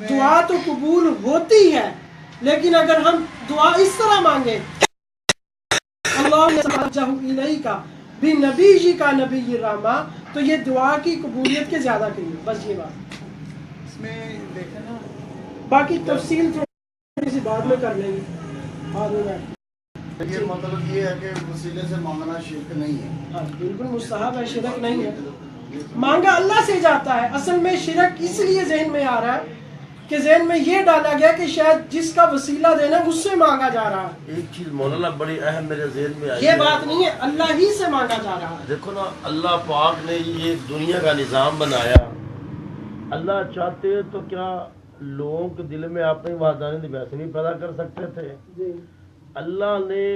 دعا تو قبول ہوتی ہے, لیکن اگر ہم دعا اس طرح مانگے اللہ کا بھی نبی جی کا نبی رحمہ, تو یہ دعا کی قبولیت کے زیادہ قریب. بس یہ بات. اس میں دیکھیں نا, باقی تفصیل تھوڑی سی بعد میں کر لیں گے. بعد میں یہ مطلب یہ ہے کہ وسیلے سے مانگنا شرک نہیں ہے. ہاں بالکل مستحب ہے, شرک نہیں ہے. مانگا اللہ سے جاتا ہے. اصل میں شرک اس لیے ذہن میں آ رہا ہے کہ ذہن میں یہ ڈالا گیا کہ شاید جس کا وسیلہ دینا اس سے مانگا جا رہا ہے. ایک چیز مولانا بڑی اہم میرے ذہن میں آئی, یہ بات نہیں ہے, اللہ ہی سے مانگا جا رہا ہے. دیکھو نا, اللہ پاک نے یہ دنیا کا نظام بنایا. اللہ چاہتے تو کیا لوگوں کے دل میں اپنی وحدانیت ویسے بھی پیدا کر سکتے تھے. جی اللہ نے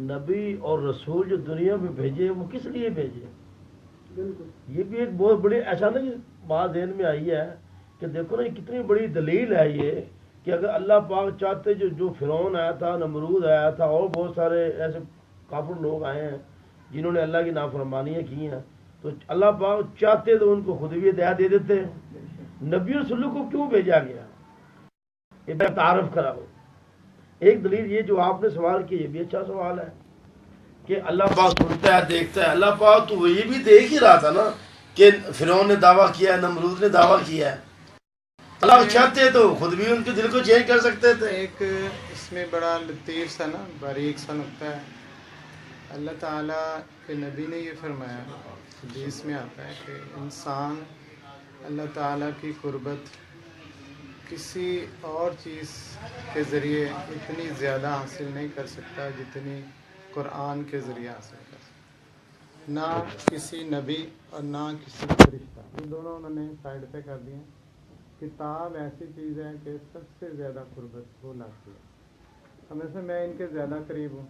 نبی اور رسول جو دنیا میں بھیجے وہ کس لیے بھیجے؟ بالکل. یہ بھی ایک بہت بڑی اچانک بات ذہن میں آئی ہے کہ دیکھو نا, یہ کتنی بڑی دلیل ہے یہ کہ اگر اللہ پاک چاہتے جو فرعون آیا تھا, نمرود آیا تھا, اور بہت سارے ایسے کافر لوگ آئے ہیں جنہوں نے اللہ کی نافرمانیاں کی ہیں, تو اللہ پاک چاہتے تو ان کو خود بھی ہدایت دے دیتے. نبی اور رسول کو کیوں بھیجا گیا؟ یہ تعارف کراؤ. ایک دلیل یہ جو آپ نے سوال کیا, یہ بھی اچھا سوال ہے کہ اللہ پاک سنتا ہے, دیکھتا ہے. اللہ پاک تو یہ بھی دیکھ ہی رہا تھا نا کہ فرعون نے دعویٰ کیا ہے, نمرود نے دعویٰ کیا ہے. اللہ چاہتے تو خود بھی ان کے دل کو چینج کر سکتے تھے. ایک اس میں بڑا لطیف سا نا, باریک سا نقطہ ہے. اللہ تعالیٰ کے نبی نے یہ فرمایا, حدیث میں آتا ہے کہ انسان اللہ تعالیٰ کی قربت کسی اور چیز کے ذریعے اتنی زیادہ حاصل نہیں کر سکتا جتنی قرآن کے ذریعے حاصل کر سکتا. نہ کسی نبی اور نہ کسی فرشتہ, یہ دونوں انہوں نے سائڈ پہ کر دیے. کتاب ایسی چیز ہے کہ سب سے زیادہ قربت وہ لاتی ہے. ہمیں سے میں ان کے زیادہ قریب ہوں,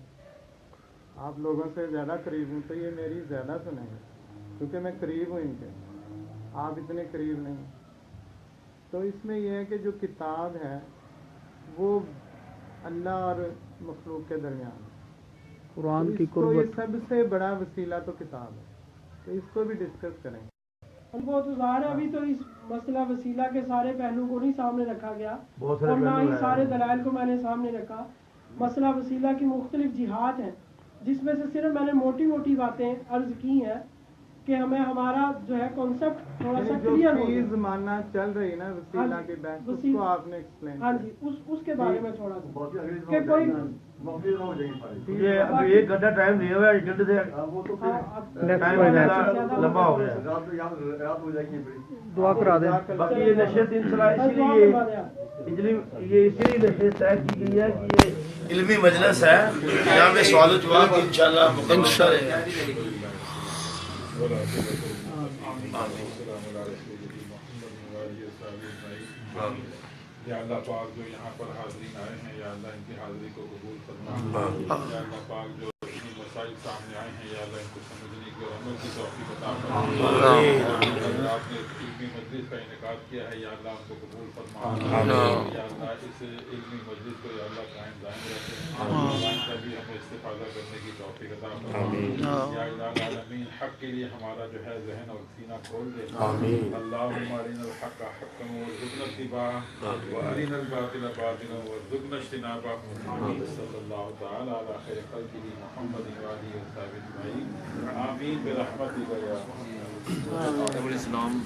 آپ لوگوں سے زیادہ قریب ہوں, تو یہ میری زیادہ سنیں گے کیونکہ میں قریب ہوں ان کے, آپ اتنے قریب نہیں. تو اس میں یہ ہے کہ جو کتاب ہے وہ اللہ اور مخلوق کے درمیان قرآن کی قربت, یہ سب سے بڑا وسیلہ تو کتاب ہے. تو اس کو بھی ڈسکس کریں. بہت ظاہر ہے ابھی تو اس مسئلہ وسیلہ کے سارے پہلو کو نہیں سامنے رکھا گیا, بہت سارے اور نہ ہی پہلو سارے ہیں. دلائل کو میں نے سامنے رکھا. مسئلہ وسیلہ کی مختلف جہات ہیں, جس میں سے صرف میں نے موٹی موٹی باتیں عرض کی ہیں کہ ہمیں ہمارا جو ہے کانسیپٹ تھوڑا سا جو کلیئر ہو چیز ماننا چل رہی نا وسیلہ کی بحث, اس کو آپ نے ایکسپلین. ہاں جی, اس کے بارے میں تھوڑا سا کہ کوئی یہ ابھی 1 گھنٹہ ٹائم دیا ہوا ہے, 1 گھنٹے سے ٹائم لمبا ہو گیا. دعا کرا دیں. باقی یہ نشست اسی لیے نشست طے کی گئی ہے کہ یہ علمی مجلس ہے, یہاں پہ سوال و جواب انشاءاللہ مکمل رہے گا. یا اللہ پاک جو یہاں پر حاضرین آئے ہیں, یا اللہ ان کی حاضری کو قبول فرما. یا اللہ پاک جو اتنی مسائل سامنے آئے ہیں, یا اللہ ان کو سمجھنے کی اور عمل کی توفیق عطا فرما. آپ نے علمی مجلس کا انعقاد کیا ہے, یا اللہ ان کو قبول فرما. یا اللہ اس علمی مجلس کو یا اللہ قائم دائم رکھے, قرآن کا بھی ہمیں استفادہ کرنے کی توفیق عطا فرما. یا الہ العالمین حق کے لیے ہمارا جو ہے ذہن اور سینہ کھول دے. اللہم ارنا الحق حقا وارزقنا اتباعه وارنا الباطل باطلا وارزقنا اجتنابه صلی اللہ تعالی علی خیر خلقہ محمد وآلہ وصحبہ اجمعین آمین برحمتک یا اسلام